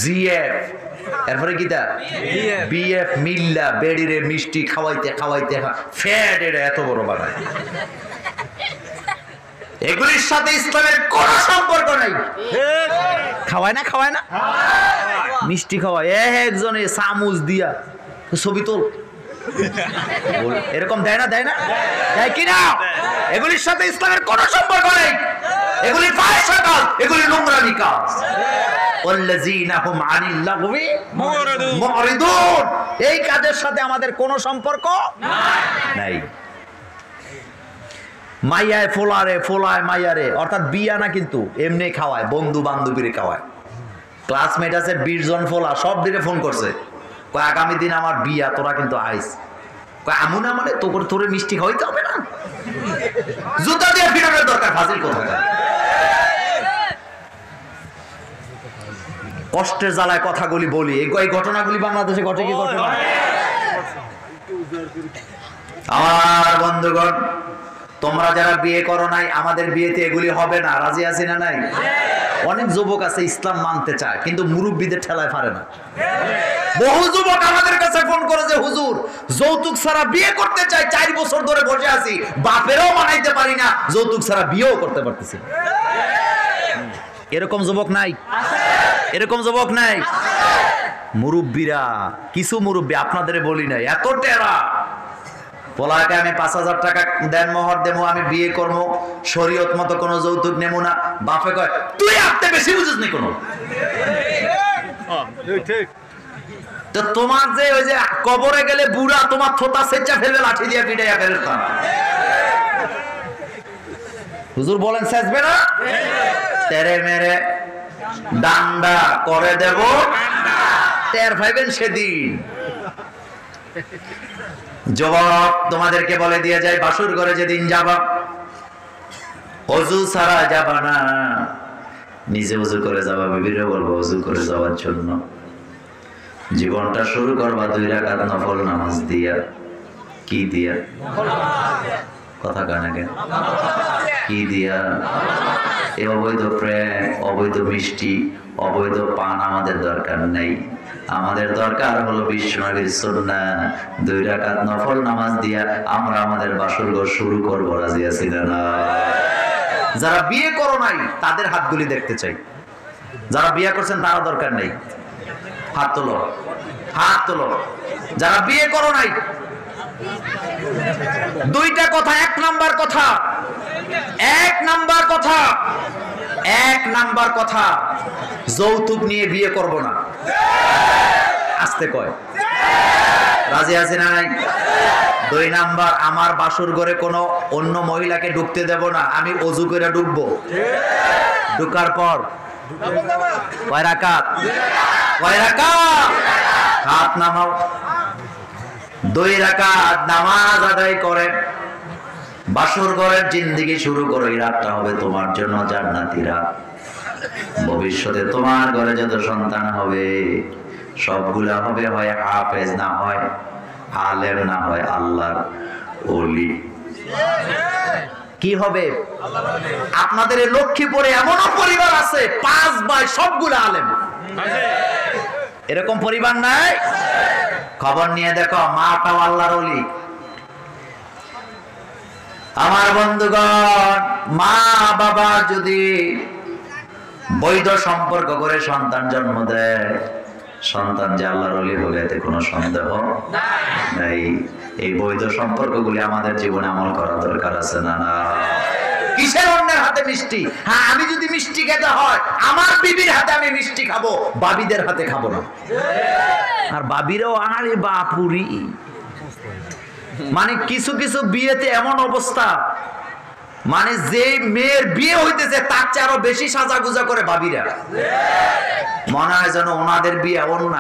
[SPEAKER 1] জিএফ, এরপরে কিটা বিএফ মিল্লা বেড়িরে মিষ্টি খাওয়াইতে খাওয়াইতে ফ্যাট এটা এত বড় বানায়। এগুলির সাথে ইসলামের কোনো সম্পর্ক নাই। খাওয়ায় না, খাওয়ায় না, মিষ্টি খাওয়ায় একজনে চামচ দিয়া ছবি তোল, এরকম দেয় না, দেয় না, দেয় কিনা? এগুলির সাথে ইসলামের কোনো সম্পর্ক নেই। এগুলি ফাহিশা কাজ, এগুলি নোংরামি কাজ। ওয়াল্লাযীনা হুম আনিল লাগবি মুরিদুন, এই কাজের সাথে আমাদের কোনো সম্পর্ক নাই। মাইয়ায় ফোলারে, ফোলায় মাইয়ারে, অর্থাৎ বিয়া না কিন্তু এমনি খাওয়ায়, বন্ধু বান্ধবীরে খাওয়ায়। ক্লাসমেট আছে 20 জন ফোলা, সব দিকে ফোন করছে, কয় আগামী দিন আমার বিয়া, তোরা কিন্তু আইস। কয় আমু না, মানে তোরে মিষ্টি খাওয়াইতে হবে না? জুতা দিয়ে ফিরানোর দরকার, ফাজিল কোথাকার। কষ্টের জ্বালায় কথাগুলি বলি, এই ঘটনাগুলি বাংলাদেশে ঘটে কি ঘটে না? আমার বন্ধুগণ, তোমরা যারা বিয়ে করো নাই, আমাদের বিয়েতে এগুলি হবে না, রাজি আছি না নাই? অনেক যুবক আছে ইসলাম মানতে চায় কিন্তু মুরব্বীদের ঠেলায় পারে না। বহু যুবক আমাদের কাছে ফোন করে যে হুজুর যৌতুক ছাড়া বিয়ে করতে চাই, 4 বছর ধরে বসে আছি, বাপেরও মানাইতে পারি না, যৌতুক ছাড়া বিয়েও করতে পারতেছি। এরকম যুবক নাই? এরকম যুবক নাই? মুরব্বীরা, কিছু মুরব্বী আপনাদের বলি নাই, এত টেরা। পোলাকে আমি 5000 টাকা দেন মোহর দেবো, আমি বিয়ে করবো, শরীয়ত মতো কোনো যৌতুক নেবো না। বাপে কয় তুই আপনি বেশি বুঝিস নি কোনো। তো তোমার যে ওই যে কবরে গেলে বুড়া তোমার থোতা সেচা ফেলবে, লাঠি দিয়ে পিটাইয়া ফেলতাম। হুজুর বলেন সেচবে না, তেরে মেরে ডান্ডা করে দেব, টের পাইবেন সেদিন। জবাব তোমাদেরকে বলে দিয়ে যায়, বাসুর ঘরে যেদিন যাবা অজু ছাড়া যাবা না, নিজে অজু করে যাবা, বিবিরে বলবো অজু করে যাওয়ার জন্য। জীবনটা শুরু করবা 2 রাকাত নফল নামাজ দিয়া। কি দিয়া? কথা কানে কেন? কি দিয়া? এই অবৈধ প্রেম, অবৈধ মিষ্টি, অবৈধ পান আমাদের দরকার নেই। আমাদের দরকার হলো বিশ্বনবীর সুন্নাহ, 2 রাকাত নফল নামাজ দিয়া আমরা আমাদের বাসর ঘর শুরু করব। রাজি আছি না? যারা বিয়ে করো নাই তাদের হাতগুলি দেখতে চাই, যারা বিয়ে করছেন তারা দরকার নেই, হাত তোলো, হাত তোলো। যারা বিয়ে করো নাই, 2টা কথা। 1 নাম্বার কথা, 1 নাম্বার কথা, 1 নাম্বার কথা, যৌতুক নিয়ে বিয়ে করব না। আসতে কয়, রাজি আছে না নাই? 2 নাম্বার, আমার বাসর ঘরে কোনো অন্য মহিলাকে ঢুকতে দেব না, আমি ওযু করে ঢুকবো। ঢুকার পর কয় রাকাত? কয় রাকাত? হাত নামাও, 2 রাকাত নামাজ আদায় করে বাসর ঘরের জিন্দেগি শুরু করো। এই রাতটা হবে তোমার জন্য জান্নাতি রাত। ভবিষ্যতে তোমার ঘরে যত সন্তান হবে সবগুলা হবে হয় হাফেজ, না হয় আলেম, না হয় আল্লাহর ওলি। কি হবে? আপনাদের এই লক্ষ্মীপুরে এমনও পরিবার আছে 5 ভাই সবগুলা আলেম। এরকম পরিবার নাই? খবর নিয়ে দেখো, মাটাও আল্লাহর ওলি। আমার বন্ধুগণ, মা বাবা যদি বৈধ সম্পর্ক করে সন্তান জন্ম দেয়, সন্তান যে আল্লাহর ওলি হবে এতে কোনো সন্দেহ নাই। এই বৈধ সম্পর্কগুলি আমাদের জীবনে আমল করা দরকার আছে না? না। কিসের অন্যের হাতে মিষ্টি? হ্যাঁ, আমি যদি মিষ্টি খেতে হয় আমার বিবির হাতে আমি মিষ্টি খাবো, বাবিদের হাতে খাবো না। আর বাবিরাও আরে বাপুরি, মানে কিছু কিছু বিয়েতে এমন অবস্থা, মানে যে মেয়ের বিয়ে হইতেছে তার চেয়ে আরো বেশি সাজাগুজা করে বাবিরা। মনে হয় যেন ওনাদের বিয়ে অন্য।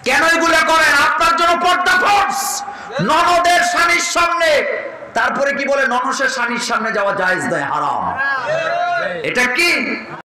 [SPEAKER 1] কেন এগুলো করেন? আপনার জন্য পর্দা ফরজ। ননদের স্বামীর সামনে, তারপরে কি বলে, ননসের স্বামীর সামনে যাওয়া জায়েজ নয়, হারাম। এটা কি?